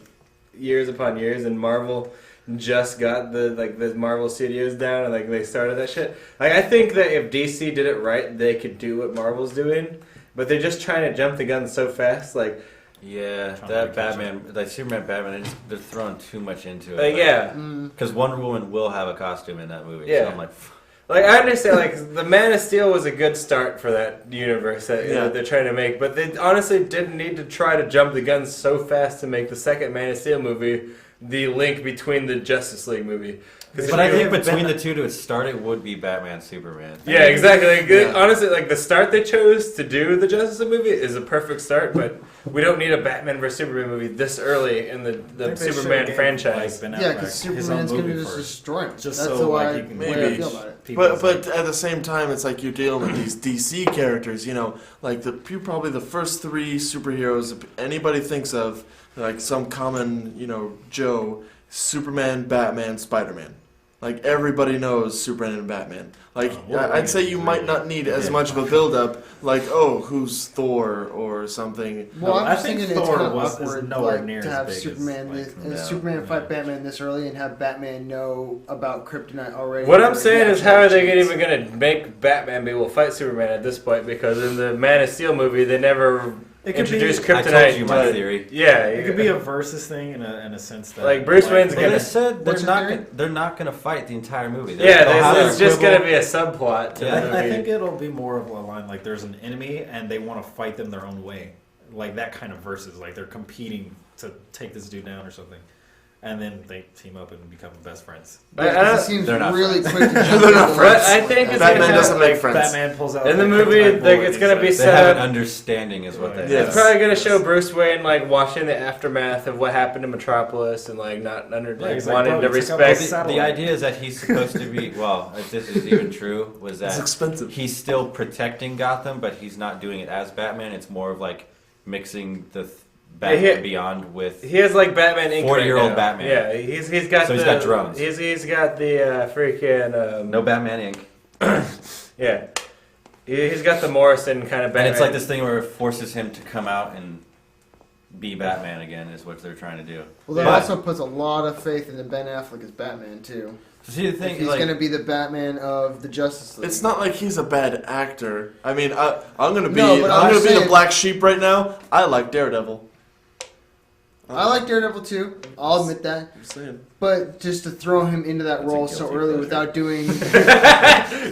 years upon years, and Marvel just got the Marvel Studios down and like they started that shit. Like I think that if DC did it right, they could do what Marvel's doing, but they're just trying to jump the gun so fast. Like Yeah, Trying to that catch Batman, like Superman Batman, they're throwing too much into it. like yeah. Because Wonder Woman will have a costume in that movie. Yeah. So I'm like, Like I understand, like the Man of Steel was a good start for that universe that they're trying to make, but they honestly didn't need to try to jump the gun so fast to make the second Man of Steel movie the link between the Justice League movie. 'Cause but if I you- think between the two to start it would be Batman Superman. yeah, exactly. Like, Yeah. honestly, like the start they chose to do the Justice League movie is a perfect start, but we don't need a Batman vs Superman movie this early in the I think they Superman should've franchise. gave, like, Ben Yeah, Affleck because his own Superman's going to movie just first. destroy him. Just That's so, the way, like, he can way I maybe. feel about it. People's, But at the same time, it's like you're dealing with these DC characters. You know, like probably the first three superheroes anybody thinks of, like some common Joe, Superman, Batman, Spider-Man. Like everybody knows Superman and Batman. Like Wolverine I'd say is you really- might not need as Yeah. much of a build-up. Like who's Thor or something. Well, No, I'm I just think thinking it's Thor kind of is awkward, nowhere like, near to as have big as, Superman, like, from and now. Superman Yeah. fight Batman this early, and have Batman know about Kryptonite already. What I'm for saying the is, how are they actual even going to make Batman be able to fight Superman at this point? Because in the Man of Steel movie, they never It could be- introduced I Kryptonite. told you my to- theory. Yeah, It could be a versus thing in a sense that Like, Bruce Wayne's Well, gonna- they said What's they're not gonna fight the entire movie. yeah. They'll have It's their just quibble. going to be a subplot to Yeah. the movie. I think it'll be more of a line like there's an enemy and they want to fight them their own way, like that kind of versus. Like they're competing to take this dude down or something, and then they team up and become best friends. I Yeah, 'cause don't- it seems they're not really friends. quick to jump They're not into friends. those- I think it's Batman gonna doesn't have, make like, friends. Batman pulls out In the the movie, kryptonite like, bullet it's and gonna he's be like, They set have up- an understanding, is what they Yes. It's have. probably gonna show Bruce Wayne like watching the aftermath of what happened in Metropolis and like not he's like, wanting bro, to you took out respect. my The idea is that he's supposed to be. Well, if this is even true, was It's that expensive. he's still protecting Gotham, but he's not doing it as Batman. It's more of like mixing Batman Beyond with. He has like Batman Inc. 40-year-old right now. Batman. Yeah, he's got. So he's got drones. He's got the freaking. No Batman Inc. Yeah, he's got the Morrison kind of Batman. And it's like this thing where it forces him to come out and be Batman again, is what they're trying to do. Well, that But- also puts a lot of faith into Ben Affleck as Batman too. So see the thing, If he's like, going to be the Batman of the Justice League. It's not like he's a bad actor. I mean, I'm gonna be No, but I'm I'm gonna be the saying- black sheep right now. I like Daredevil. I like Daredevil too. I'll admit that. I'm saying. But just to throw him into that That's a role so guilty early pleasure. without doing.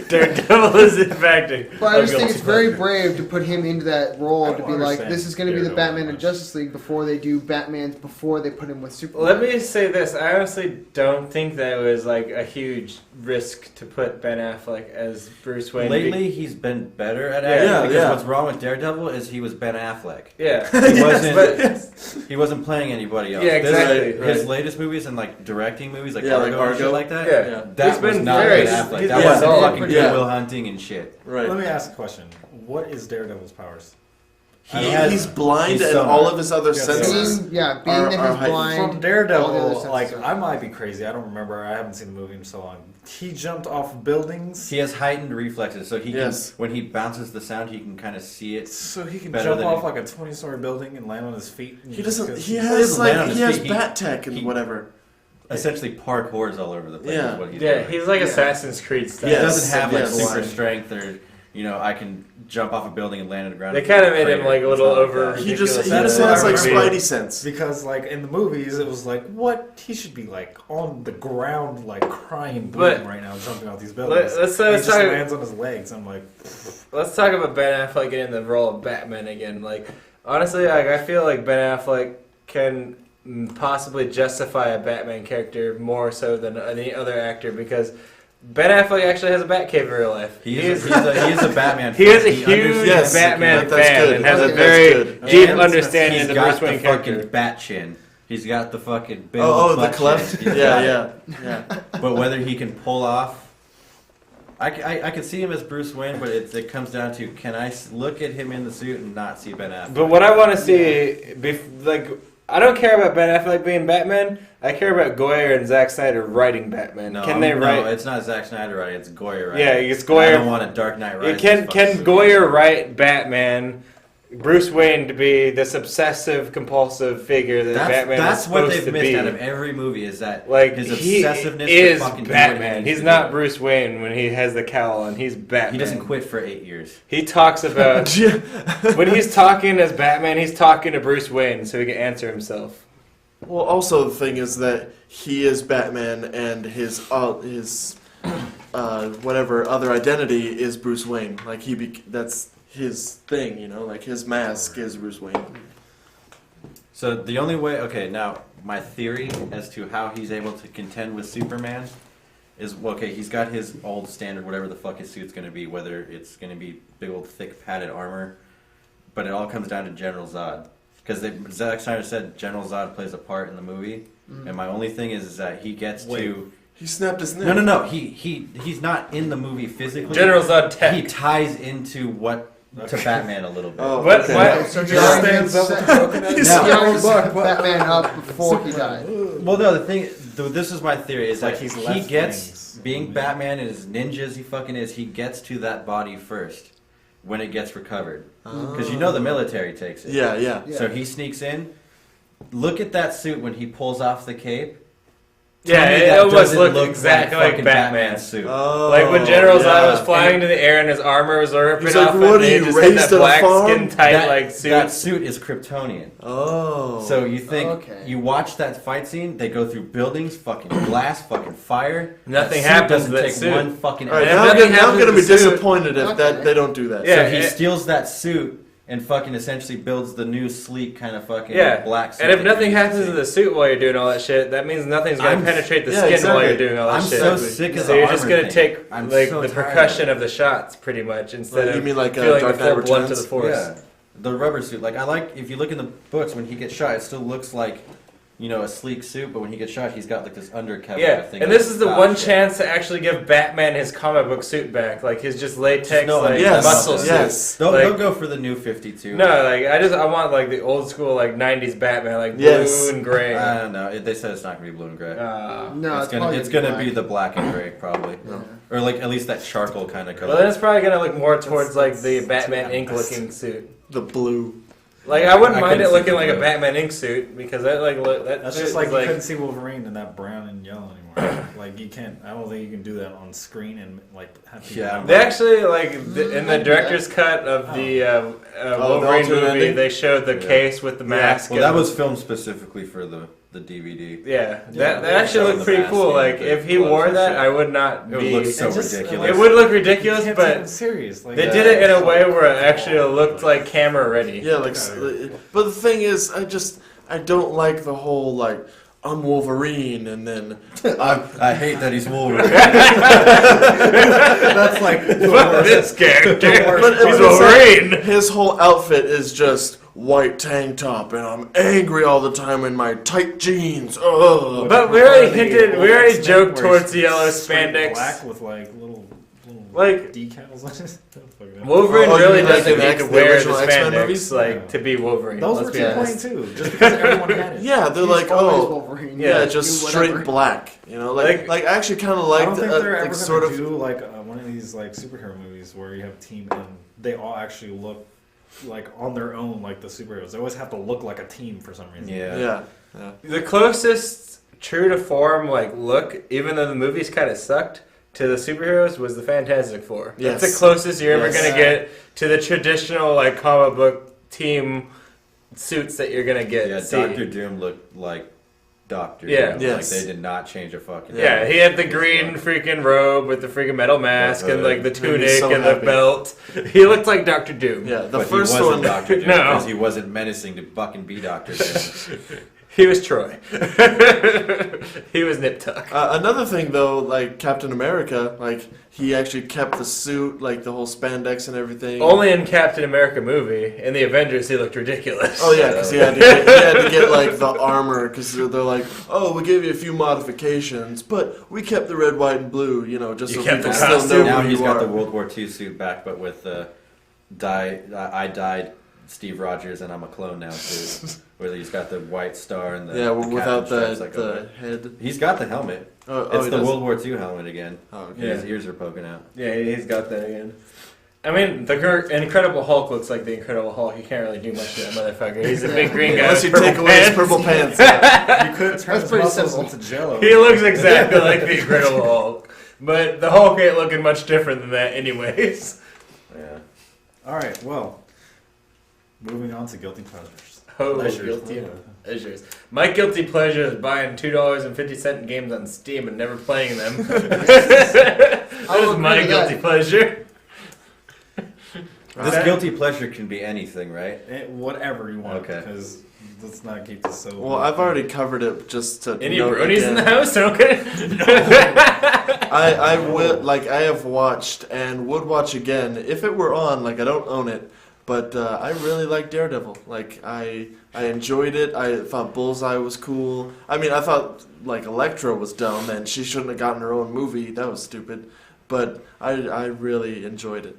Daredevil is impacting. But I just think it's very brave to put him into that role I to don't be like, understand this is going to be the Daredevil Batman that of much. Justice League before they do Batman's before they put him with Superman. Let me say this: I honestly don't think that was like a huge risk to put Ben Affleck as Bruce Wayne. lately he's been better at Yeah, acting yeah, because yeah. what's wrong with Daredevil is he was Ben Affleck. Yeah, He wasn't. but He wasn't playing anybody else. Yeah, exactly. His Right. latest movies and like directing movies, like Yeah, like Argo and shit Argo. like that. yeah, Yeah. That He's was been not very- Ben Affleck. he's That been was solid. fucking Yeah. Good Will Hunting and shit. Right. Let me ask a question. What is Daredevil's powers? He's blind he's and sonar. all of his other Yeah, senses. being that he's are heightened. blind. From all the other Daredevil, senses like are- I might be crazy. I don't remember. I haven't seen the movie in so long. He jumped off of buildings, He has heightened reflexes, so he Yes. can, when he bounces the sound, he can kind of see it. so he can Better jump than off he- like a 20-story building and land on his feet. He doesn't. Because- He doesn't has land on like his he has feet. bat tech and he- whatever. Essentially, parkours all over the place. Yeah. Is what he's yeah, doing. he's like Yeah. Assassin's Creed style. He Yes. doesn't have like yes. super strength or I can jump off a building and land on the ground. They kind of made him Crater. like a It's little not like over. that. He just ridiculous. has like I remember. Spidey sense. Because like in the movies, it was like what he should be like on the ground, like crying, But- bleeding right now, jumping off these buildings. Let's he just talk. lands on his legs. I'm like, Let's talk about Ben Affleck getting the role of Batman again. Like, honestly, like, I feel like Ben Affleck can possibly justify a Batman character more so than any other actor because Ben Affleck actually has a Batcave in real life. He is a Batman. He fan. is a huge understands- Yes, Batman that's fan good. and has a Okay, very that's good. deep And understanding he's of the got Bruce Wayne the fucking character. bat chin. He's got the fucking big Oh, old the butt cleft. chin. He's got it. Yeah. But whether he can pull off, I could see him as Bruce Wayne, but it comes down to can I look at him in the suit and not see Ben Affleck? But what I want to see, like, I don't care about Ben Affleck being Batman. I care about Goyer and Zack Snyder writing Batman. No, Can they no, write? it's not Zack Snyder writing. It's Goyer writing. Yeah, it's I Goyer. don't want a Dark Knight Rises. Can fucking Goyer write Batman, Bruce Wayne to be this obsessive compulsive figure that Batman That's is what supposed they've to missed be? out of every movie is that Like his he obsessiveness is to fucking do what he Batman. needs He's to not do. Bruce Wayne when he has the cowl on. He's Batman. He doesn't quit for 8 years. He talks about when he's talking as Batman. He's talking to Bruce Wayne so he can answer himself. Well, also the thing is that he is Batman, and his whatever other identity is Bruce Wayne. Like that's his thing, you know. Like his mask is Bruce Wayne. So the only way, okay, now my theory as to how he's able to contend with Superman is, well, okay, he's got his old standard, whatever the fuck his suit's going to be, whether it's going to be big old thick padded armor, but it all comes down to General Zod. Because Zack Snyder said General Zod plays a part in the movie, and my only thing is that he gets to... He snapped his neck. No, he's not in the movie physically. General Zod tech. He ties into to Batman a little bit. Oh, What? okay. What? So He John stands up with the coconut. He Now- already set Batman up before he died. Well, no, this is my theory, is Like that he's he left gets, things. being Batman and as ninja as he fucking is, he gets to that body first when it gets recovered. Because you know the military takes it. Yeah, yeah. Yeah. So he sneaks in. Look at that suit when he pulls off the cape. Yeah, Tell me it that almost doesn't looked look exactly like fucking Batman. suit. Oh, Like when General Zod yeah. was flying into the air and his armor was ripping He's like, off, "What and are he you, just had raised that at a black farm?" skin tight like suit. That suit is Kryptonian. Oh. So you think Okay. you watch that fight scene? They go through buildings, fucking glass, fucking fire. Nothing That suit happens doesn't to that take suit. one fucking. All right, And now, if nothing now I'm happens gonna be to the suit- disappointed if Okay. they don't do that. Yeah, So he it- steals that suit and fucking essentially builds the new sleek kind of fucking Yeah, black suit. and if that nothing you're used happens to see. the suit while you're doing all that shit, that means nothing's gonna I'm- penetrate the yeah, skin exactly. while you're doing all that I'm shit. so sick of So the you're just armor gonna thing. take I'm like so the tired percussion it. of the shots, pretty much, instead Like, of you mean like feeling Dark the Knight full blunt to Returns? the force. Yeah, the rubber suit. Like I like if you look in the books when he gets shot, it still looks like a sleek suit, but when he gets shot, he's got like this undercover Yeah, thing. and this is the Oh, one shit. chance to actually give Batman his comic book suit back, like his just latex, No, like yes, muscle suit. yes. Don't Like- go for the new 52. No, like I want like the old school like '90s Batman, like Yes. blue and gray. I don't know. They said it's not gonna be blue and gray. No, it's gonna be the black and gray probably, Yeah. or like at least that charcoal kind of color. Well, then it's probably gonna look more towards like the that's Batman too ink honest. looking suit. The blue. Like I wouldn't I mind it couldn't see looking like a blue. Batman ink suit because that that That's suit just is like you couldn't see Wolverine in that brown and yellow anymore. Like you can't. I don't think you can do that on screen and like have people. Yeah. They actually like in the director's cut of the Wolverine alternate movie, ending? they showed the Yeah. case with the mask. Well, and that was filmed specifically for the DVD. yeah. Yeah, That actually showing looked the pretty mask cool. and Like the if he gloves wore and that, shit. I would not It would be. look so It just, ridiculous. It would look You ridiculous, can't take it but serious. Like, they Yeah. did it in a way where it actually looked like camera ready. Yeah, like, but the thing is, I don't like the whole like I'm Wolverine and then I hate that he's Wolverine. That's like Fuck this character. But He's it's like Wolverine. his whole outfit is just white tank top, and I'm angry all the time in my tight jeans. Ugh. But we already hinted, we already joked towards the yellow spandex. black with like little Like- decals on it. Fuck that. Wolverine Oh, you really mean like doesn't in need to the wear the original X-Men spandex movies? like to be Wolverine. Those let's were be too honest. plain too, just because everyone had it. Yeah, they're He's like, always oh, Wolverine. yeah, Do just whatever. straight black. You know, like I actually kind of I liked don't think they're ever like gonna sort of. do like one of these like superhero movies where you have a team and they all actually look like on their own like the superheroes. They always have to look like a team for some reason. Yeah. Yeah, The closest true to form like look, even though the movies kind of sucked, to the superheroes was the Fantastic Four. Yes. That's the closest you're ever Yes. gonna get to the traditional like comic book team suits that you're gonna get. Yeah, see. Doctor Doom looked like Doctor Yeah. Doom. Yes. Like they did not change a fucking Yeah, thing. he had the green freaking robe with the freaking metal mask and like the Made me tunic so and the happy. belt. He looked like Dr. Doom. yeah. The But first he wasn't one. Doctor Doom No. because he wasn't menacing to fucking be Doctor Doom. He was Troy. He was Nip Tuck. Another thing though, like Captain America, like he actually kept the suit, like the whole spandex and everything. Only in Captain America movie. In the Avengers, he looked ridiculous. Oh yeah, because he had to get like the armor because they're like, oh, we gave you a few modifications, but we kept the red, white, and blue, you know, just You so kept people the still costume. know Now who he's you got are. the World War II suit back, but with I died Steve Rogers and I'm a clone now suit. Where he's got the white star and the Yeah, well, the without captain the stripes like over it. head. He's got the helmet. Oh, It's he the does? World War II helmet again. Oh, okay. Yeah. His ears are poking out. Yeah, he's got that again. I mean, the Incredible Hulk looks like the Incredible Hulk. You can't really do much to that motherfucker. He's a big green guy. Unless with you take purple away his pants. purple pants. You could turn That's his pretty muscles simple. into jello. He looks exactly like the Incredible Hulk. But the Hulk ain't looking much different than that anyways. Yeah. All right, well, moving on to guilty pleasures. Oh, Pleasures. guilty pleasures. My guilty pleasure is buying $2.50 games on Steam and never playing them. That is my agree with guilty that. pleasure. This Okay. guilty pleasure can be anything, right? Whatever you want, Okay. because let's not keep this so. Well, I've already covered it just to Any note bronies in the again. house? Okay. I would like I have watched and would watch again if it were on. Like I don't own it, but I really like Daredevil. Like I enjoyed it. I thought Bullseye was cool. I mean, I thought like Elektra was dumb and she shouldn't have gotten her own movie. That was stupid. But I really enjoyed it.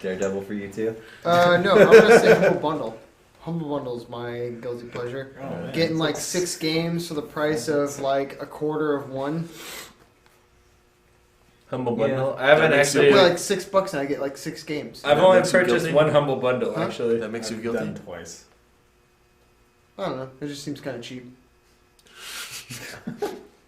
Daredevil for you too? No, I'm gonna say Humble Bundle. Humble Bundle is my guilty pleasure. Oh, man. Getting like 6 games for the price of like a quarter of one. Humble Yeah. bundle. I haven't That makes I actually. pay like $6 and I get like 6 games. I've That only makes you purchased guilty? one humble bundle Huh? actually. That makes you I've guilty. done twice. I don't know. It just seems kind of cheap.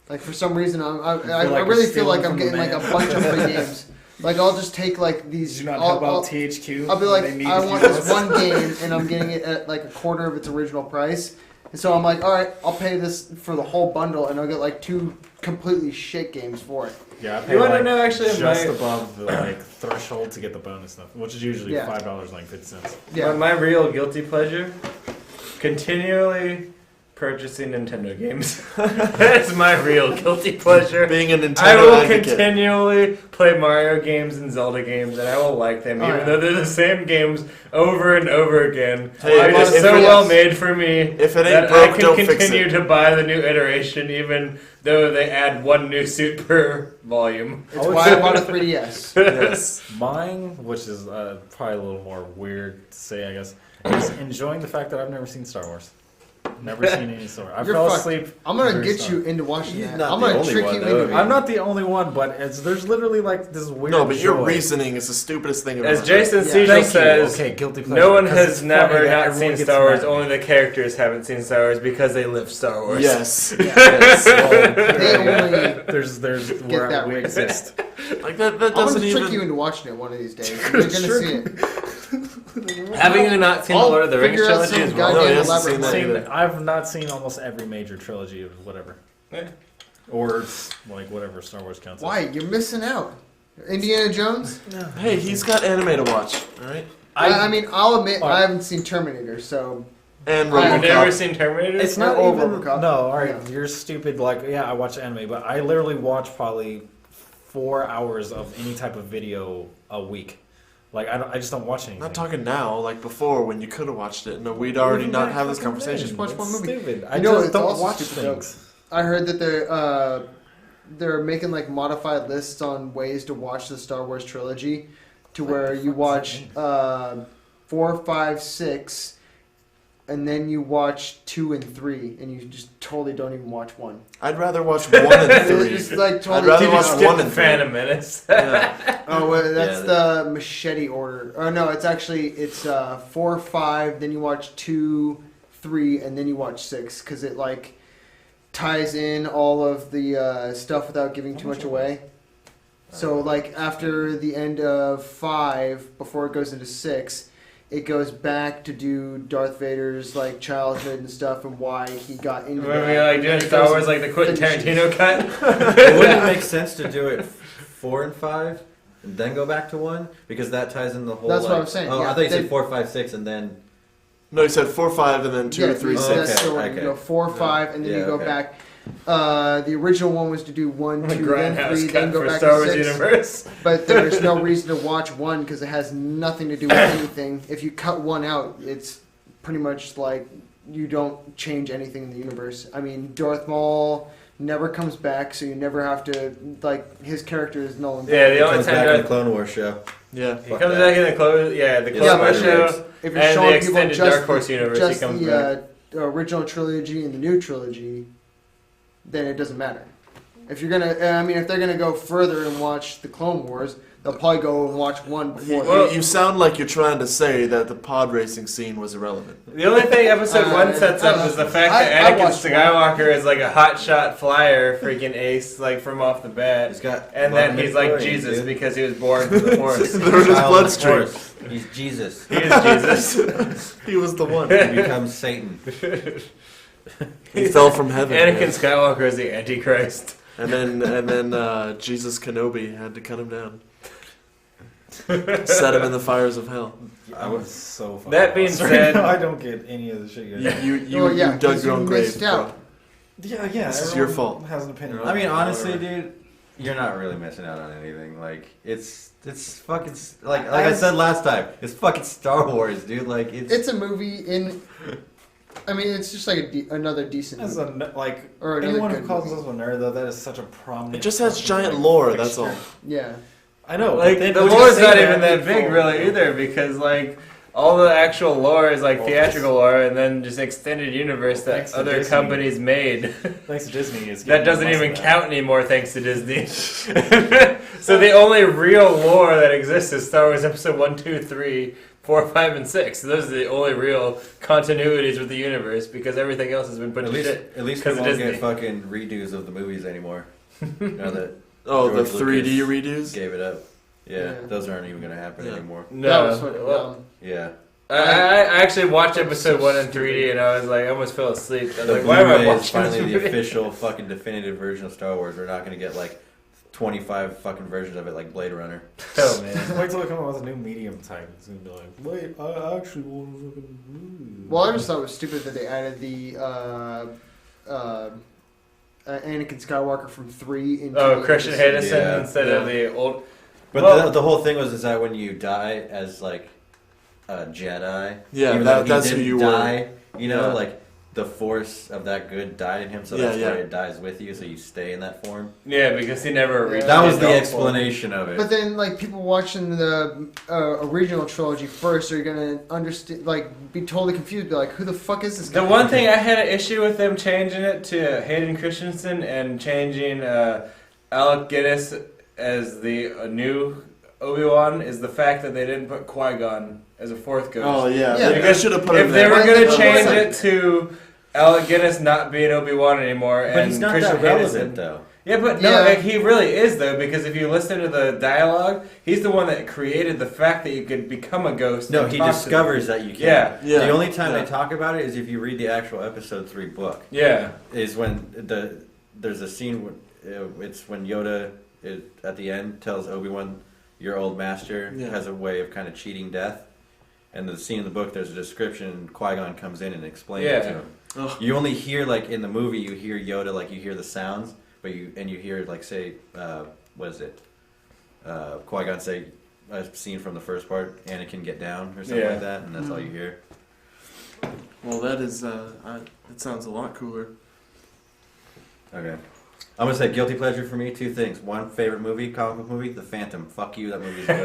Like for some reason, I feel like really you're feel like stealing I'm from getting the like a man. bunch of free games. Like I'll just take like Did these. you not I'll, help out I'll, THQ? I'll be when like, they need I you want this most? one game, and I'm getting it at like a quarter of its original price. And so I'm like, all right, I'll pay this for the whole bundle, and I'll get like 2 completely shit games for it. Yeah, I pay You want to like know actually just my, above the like threshold to get the bonus stuff, which is usually Yeah. $5.50. Yeah. my real guilty pleasure? Continually purchasing Nintendo games. That's my real guilty pleasure. Being a Nintendo I will advocate. continually play Mario games and Zelda games, and I will like them, even though they're the same games over and over again. Hey, They're just if so it- well made for me If it ain't that broke, I can don't fix continue it. to buy the new iteration, even though they add one new suit per volume. It's why I bought a 3DS. Yes. Mine, which is probably a little more weird to say, I guess, is enjoying the fact that I've never seen Star Wars. Never seen any Star Wars. I You're fell fucked. asleep. I'm gonna during get Star you into watching He's that. not I'm the gonna only trick one, you though. into it. I'm not the only one, but there's literally like this weird. No, but your joy. reasoning is the stupidest thing I've As ever Jason Yeah. Segel Thank you. says, Okay, guilty pleasure. no one because has it's funny never that not everyone seen gets Star Wars, mad at only me. the characters haven't seen Star Wars because they live Star Wars. Yes. Yes. Yes. They only There's where that we right. exist. Like that I'm doesn't gonna trick even. you into watching it one of these days. You're gonna see it. Having you not seen the I'll Lord of the Rings figure out trilogy some as well? No, he goddamn hasn't elaborate seen that plan. either. I've not seen almost every major trilogy of whatever. Yeah. Or like whatever Star Wars counts. as. Why? You're missing out. Indiana Jones? Hey, he's got anime to watch, all right? I mean, I'll admit, Alright. I haven't seen Terminator, so And You've never RoboCop. seen Terminator? It's not Or even. RoboCop. No, all right, Yeah. you're stupid. Like, yeah, I watch anime, but I literally watch probably 4 hours of any type of video a week. Like, I just don't watch anything. Not talking now, like before when you could have watched it. No, we'd already Even not back have this fucking then. conversation. Just watch It's one movie. Stupid. I You know, just it's don't also watch stupid, though. things. I heard that they're making like modified lists on ways to watch the Star Wars trilogy, to where you watch 4, 5, 6, and then you watch 2 and 3, and you just totally don't even watch 1. I'd rather watch 1 and It's 3. just like I'd totally. rather Did you watch skip 1 and 3. Phantom Menace? Yeah. Oh, well, that's Yeah, the machete order. Oh no, it's 4, 5, then you watch 2, 3, and then you watch 6, because it like ties in all of the stuff without giving too much away. So like after the end of 5, before it goes into 6, it goes back to do Darth Vader's like childhood and stuff and why he got into When that. we like And doing then it Star goes Wars like the Quentin finishes. Tarantino cut? Wouldn't it make sense to do it 4 and 5 and then go back to 1 because that ties in the whole? That's what like- I'm saying, Oh, yeah. I thought you Then- said 4, 5, 6, and then. No, he said 4, 5, and then 2, Yeah, 3, you- 6. that's the Okay, order. You go okay. 4, 5, and then Yeah, you go okay. back. The original one was to do 1, 2, The then 3, Grindhouse then cut go for back Star to Wars 6. universe. But there's no reason to watch 1 because it has nothing to do with anything. If you cut 1 out, it's pretty much like you don't change anything in the universe. I mean, Darth Maul never comes back, so you never have to like his character is null and void. Yeah, the only Comes time back in the Darth Clone Wars show. Yeah. he Fuck comes that. back in the Clone, yeah, the Yeah, Clone Wars Spider-Man. show, If you're and showing the people extended just Dark Horse universe, he just comes the original trilogy and the new trilogy, then it doesn't matter. If you're gonna, I mean, if they're gonna go further and watch the Clone Wars, they'll probably go and watch 1 before. You sound like you're trying to say that the pod racing scene was irrelevant. The only thing episode 1 sets up is the fact that I Anakin watched one. Skywalker is like a hotshot flyer, freaking ace, like from off the bat. He's got. And then modern he's like Victorian, Jesus dude. because he was born from the Force. They're in his Child of the bloodstream. Force. He's Jesus. He is Jesus. He was the one. He becomes Satan. He fell from heaven. Anakin Skywalker is the Antichrist. And then Jesus Kenobi had to cut him down. Set him in the fires of hell. I was so fucking That being lost right said- now. I don't get any of the shit you're saying. You Well, yeah, you dug 'cause your you own grave, missed bro. out. Yeah, This is your everyone fault. Has an opinion. I mean, honestly, Whatever. dude, you're not really missing out on anything. Like, it's fucking like I said last time. It's fucking Star Wars, dude. Like, It's a movie in. I mean, it's just like another decent. As movie. a like Or another anyone who good calls movie. us a nerd, though, that is such a prominent. It just has fucking, giant like, lore, that's fixture. all. Yeah. I know. Like but the would you lore's say not even that before- big really either because like all the actual lore is like Well, theatrical lore and then just extended universe that Thanks to other Disney. companies made. Thanks to Disney, is That getting doesn't less even of that. count anymore thanks to Disney. So the only real lore that exists is Star Wars Episode 1, 2, 3, 4, 5, and 6. Those are the only real continuities with the universe because everything else has been put At to least, shit. at least we 'Cause of won't Disney. get fucking redos of the movies anymore. Now that Oh, the George 3D Lucas redos? gave it up. Yeah, Yeah. those aren't even gonna happen Yeah. anymore. That No. was fucking dumb. Yeah. I actually watched Episode 1 in 3D and I was like, I almost fell asleep. I was The like, why am I Blu-ray is watching finally this the movie? official fucking definitive version of Star Wars. We're not gonna get like 25 fucking versions of it, like Blade Runner. Oh man. Wait till they come out with a new medium type. It's gonna be like, wait, I actually want to fucking. Well, I just thought it was stupid that they added the Anakin Skywalker from 3 into. Oh, Christian Hedison Yeah. instead of the old. But Well- the whole thing was that when you die as like a Jedi, Yeah, even though he that's who didn't you die, were. you know, Yeah. like the force of that good died in him, so Yeah, that's yeah. why it dies with you, so you stay in that form. Yeah, because he never reached That was his the own explanation of it. But then, like, people watching the original trilogy first are gonna understand, like, be totally confused, be like, who the fuck is this guy? The one thing I had an issue with them changing it to Hayden Christensen and changing Alec Guinness as the new Obi-Wan is the fact that they didn't put Qui-Gon as a fourth ghost. Oh yeah, Yeah, you guys should have put him If they there. were Why going they to change put- it to Alec Guinness not being Obi-Wan anymore But and he's not Christian that relevant, Hedison. though. Yeah, but no, Yeah. like, he really is though, because if you listen to the dialogue, he's the one that created the fact that you could become a ghost. No, and he talk to discovers that you can. Yeah. Yeah. The only time Yeah. they talk about it is if you read the actual episode 3 book. them. Yeah. Is when there's a scene it's when Yoda at the end tells Obi-Wan, your old master Yeah. has a way of kind of cheating death. And the scene in the book, there's a description. Qui-Gon comes in and explains it to Yeah. him. Ugh. You only hear like in the movie, you hear Yoda, like you hear the sounds, but you hear like say, what is it? Qui-Gon say a scene from the first part, Anakin get down or something Yeah. like that, and that's all you hear. Well, that is. It sounds a lot cooler. Okay. I'm gonna say guilty pleasure for me. 2 things. One, favorite movie, comic book movie, The Phantom. Fuck you, that movie's good.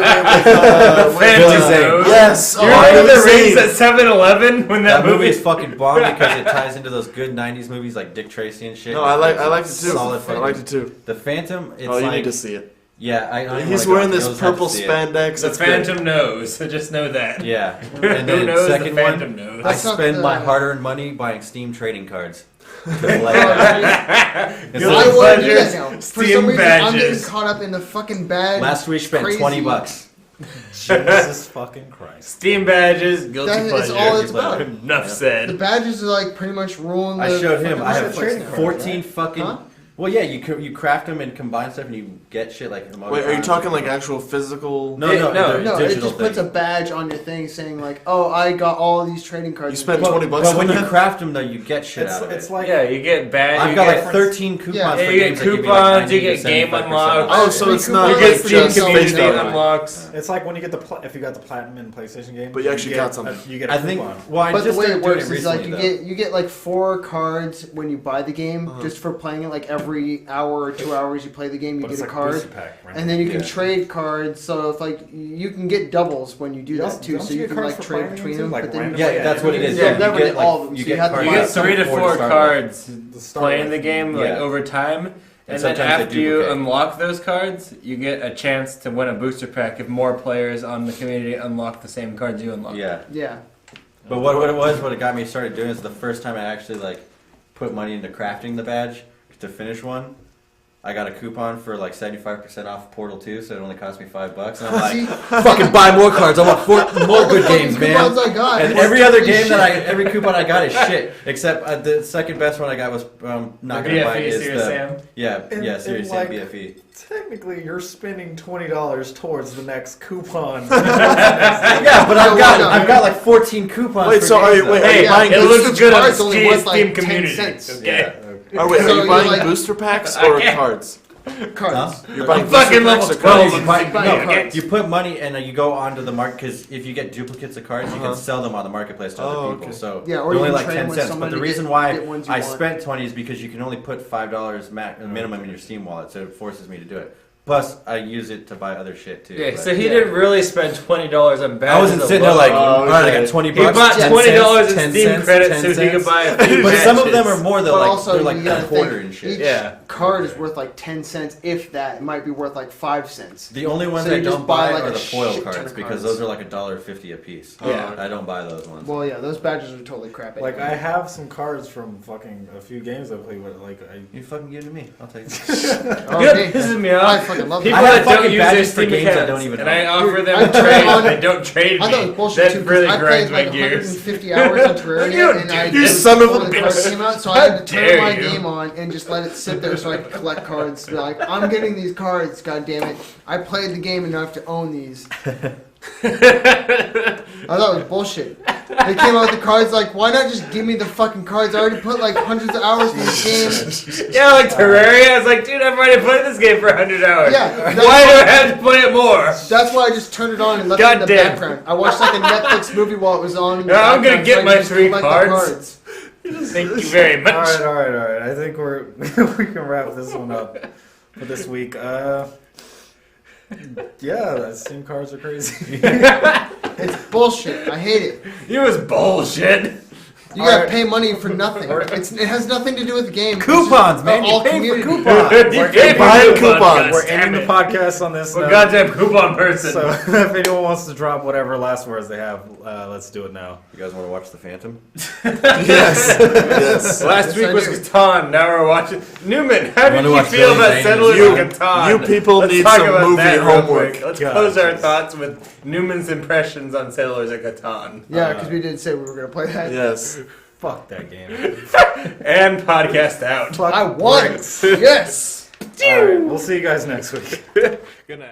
Phantom Billy Zane. Rose. Yes. You oh, remember the Billy rings Zane. at 7-Eleven when that, That movie is fucking bomb because it ties into those good '90s movies like Dick Tracy and shit. No, I liked it too. Solid I fucking- liked it too. The Phantom. It's Oh, you like, need to see it. Yeah, I don't He's wanna wearing go- this you'll just have purple to see it. spandex. The It's great. Phantom knows, so just know that. Yeah, Who and then knows second the one, Phantom knows. I That's not spend the- my hard-earned money buying Steam trading cards. Oh, It's I like- want to do that now. For Steam some reason, I'm getting badges. caught up in the fucking bad. Last week spent crazy- $20. Jesus fucking Christ. Steam badges, guilty That's pleasure. all it's Guilty about. pleasure. Enough The said. badges are like pretty much ruling the. I showed him. fucking I have marketplace trading now. cards. 14 fucking. Huh? Well, yeah, you craft them and combine stuff, and you get shit like. Wait, are you talking like actual physical? No, No, they're No, it digital just puts a things. badge on your thing saying like, "Oh, I got all of these trading cards." You spent But, 20 bucks but on when you that? craft them, though, you get shit out of It's it. like Yeah, you get badges. I've you got get, like 13 coupons Yeah, for you get games that give me coupons, like 90 you to get game 75% unlocks. Oh, so it's not You like get Steam just community based on- unlocks. it's like when you get if you got the platinum in PlayStation game. But you actually get got something. You get a I think. coupon. Well, I But the just way it started doing works it is like recently, you get like 4 cards when you buy the game, Uh-huh. just for playing it. Like every hour or 2 hours you play the game, you But get it's a like card, booster pack, right? and then you can Yeah. trade cards. So if like you can get doubles when you do You that also- too, don't so you you get can cards like for trade playing between them too, them. like But then random- Yeah, that's what it is. You'll Yeah, never you get like, all of them, You so you get have to cards You buy get some 3 to before 4 to start. cards The start playing with. the game like Yeah. over time. And then sometimes they after you duplicate. unlock those cards, you get a chance to win a booster pack if more players on the community unlock the same cards you unlock. Yeah. Yeah. But what it got me started doing is the first time I actually like put money into crafting the badge to finish one. I got a coupon for like 75% off Portal 2, so it only cost me $5. And I'm like, See, fucking buy more cards. I want more all the good fucking games, man. coupons I got, And it was every other totally game shit. every coupon I got is shit. Except the second best one I got was not The gonna buy BFE is Serious the Sam. And Serious like- Sam BFE. Technically, you're spending $20 towards the next coupon. Yeah, but No, why not? I've got like 14 coupons. Wait, for so are games, you- though. wait, Hey, buying it booster looks good on cards only Steam worth, like, 10 community. cents. Okay. Yeah. Oh wait, So are you you're buying like- booster packs or cards? Cards. You're buying I'm fucking booster packs level or 12. cards? You, buy, buy no, cards. you put money and you go onto the market because if you get duplicates of cards, you Uh-huh. can sell them on the marketplace to Oh, other people. okay. So Yeah, or they're you only can like trade 10 with cents. someone But the to reason get why ones you I want. spent 20 is because you can only put $5 minimum in your Steam wallet, so it forces me to do it. Plus, I use it to buy other shit too. Yeah, but- so he Yeah. didn't really spend $20 on badges. I wasn't sitting there like, alone. Oh, all right, I okay. got 20 He bucks. bought 10 $20 in 10 Steam cents, credits 10 so he could cents. buy a few But some of them badges. are more. They're But like also, they're like you a gotta quarter think, and shit. each Yeah. card is worth like 10 cents, if that. It might be worth like 5 cents. The only ones So I you just don't buy, buy like, are a the foil shit ton cards of because cards. those are like $1.50 a piece. Yeah. I don't buy those ones. Well, yeah, those badges are totally crap. Like, anyway. I have some cards from fucking a few games I played with. Like, You fucking give it to me. I'll take it. Oh, Good, hey, pisses me I off. fucking fucking love People it. I have that don't fucking use their badges for Steam games I accounts, don't even and know. I offer Dude, them I a trade, turned on- and they don't trade I thought it me. was bullshit That too. 'Cause really I grinds played my like gears. 150 hours on Terraria, and I You son of a before the cards bitch. came out, so I had to How turn dare my you. game on and just let it sit there so I could collect cards. Be like, I'm getting these cards. God damn it! I played the game and now I have to own these. I thought it was bullshit. They came out with the cards like, why not just give me the fucking cards? I already put like hundreds of hours in this game. Yeah, like Terraria. I was like, dude, I've already played this game for 100 hours. Yeah, Why that's do I have to play it more? That's why I just turned it on and left it in the Goddamn. background. I watched like a Netflix movie while it was on. In the No, I'm gonna background, get so I my just 3 collect the cards. Thank you very much. All right. I think we can wrap this one up for this week. Yeah, Steam cards are crazy. It's bullshit. I hate it. It was bullshit. You gotta Alright. pay money for nothing. It has nothing to do with the game. It's Coupons, just man. You all pay for community. coupons. You can't buying buy coupons. We're ending the podcast on this We're note. goddamn coupon person. So if anyone wants to drop whatever last words they have, let's do it now. You guys want to watch The Phantom? Yes. Yes. Last Yes, week I was do. Catan. Now we're watching Newman. How did wanna you watch feel Billy about Zane Settlers You- of Catan? you people Let's need talk some about movie that real homework. quick. Let's God, close our jeez. thoughts with Newman's impressions on Settlers of Catan Yeah, because we didn't say we were gonna play that. Yes. Fuck that game. and podcast out. Fuck I won. Bricks. Yes. All right, we'll see you guys next week.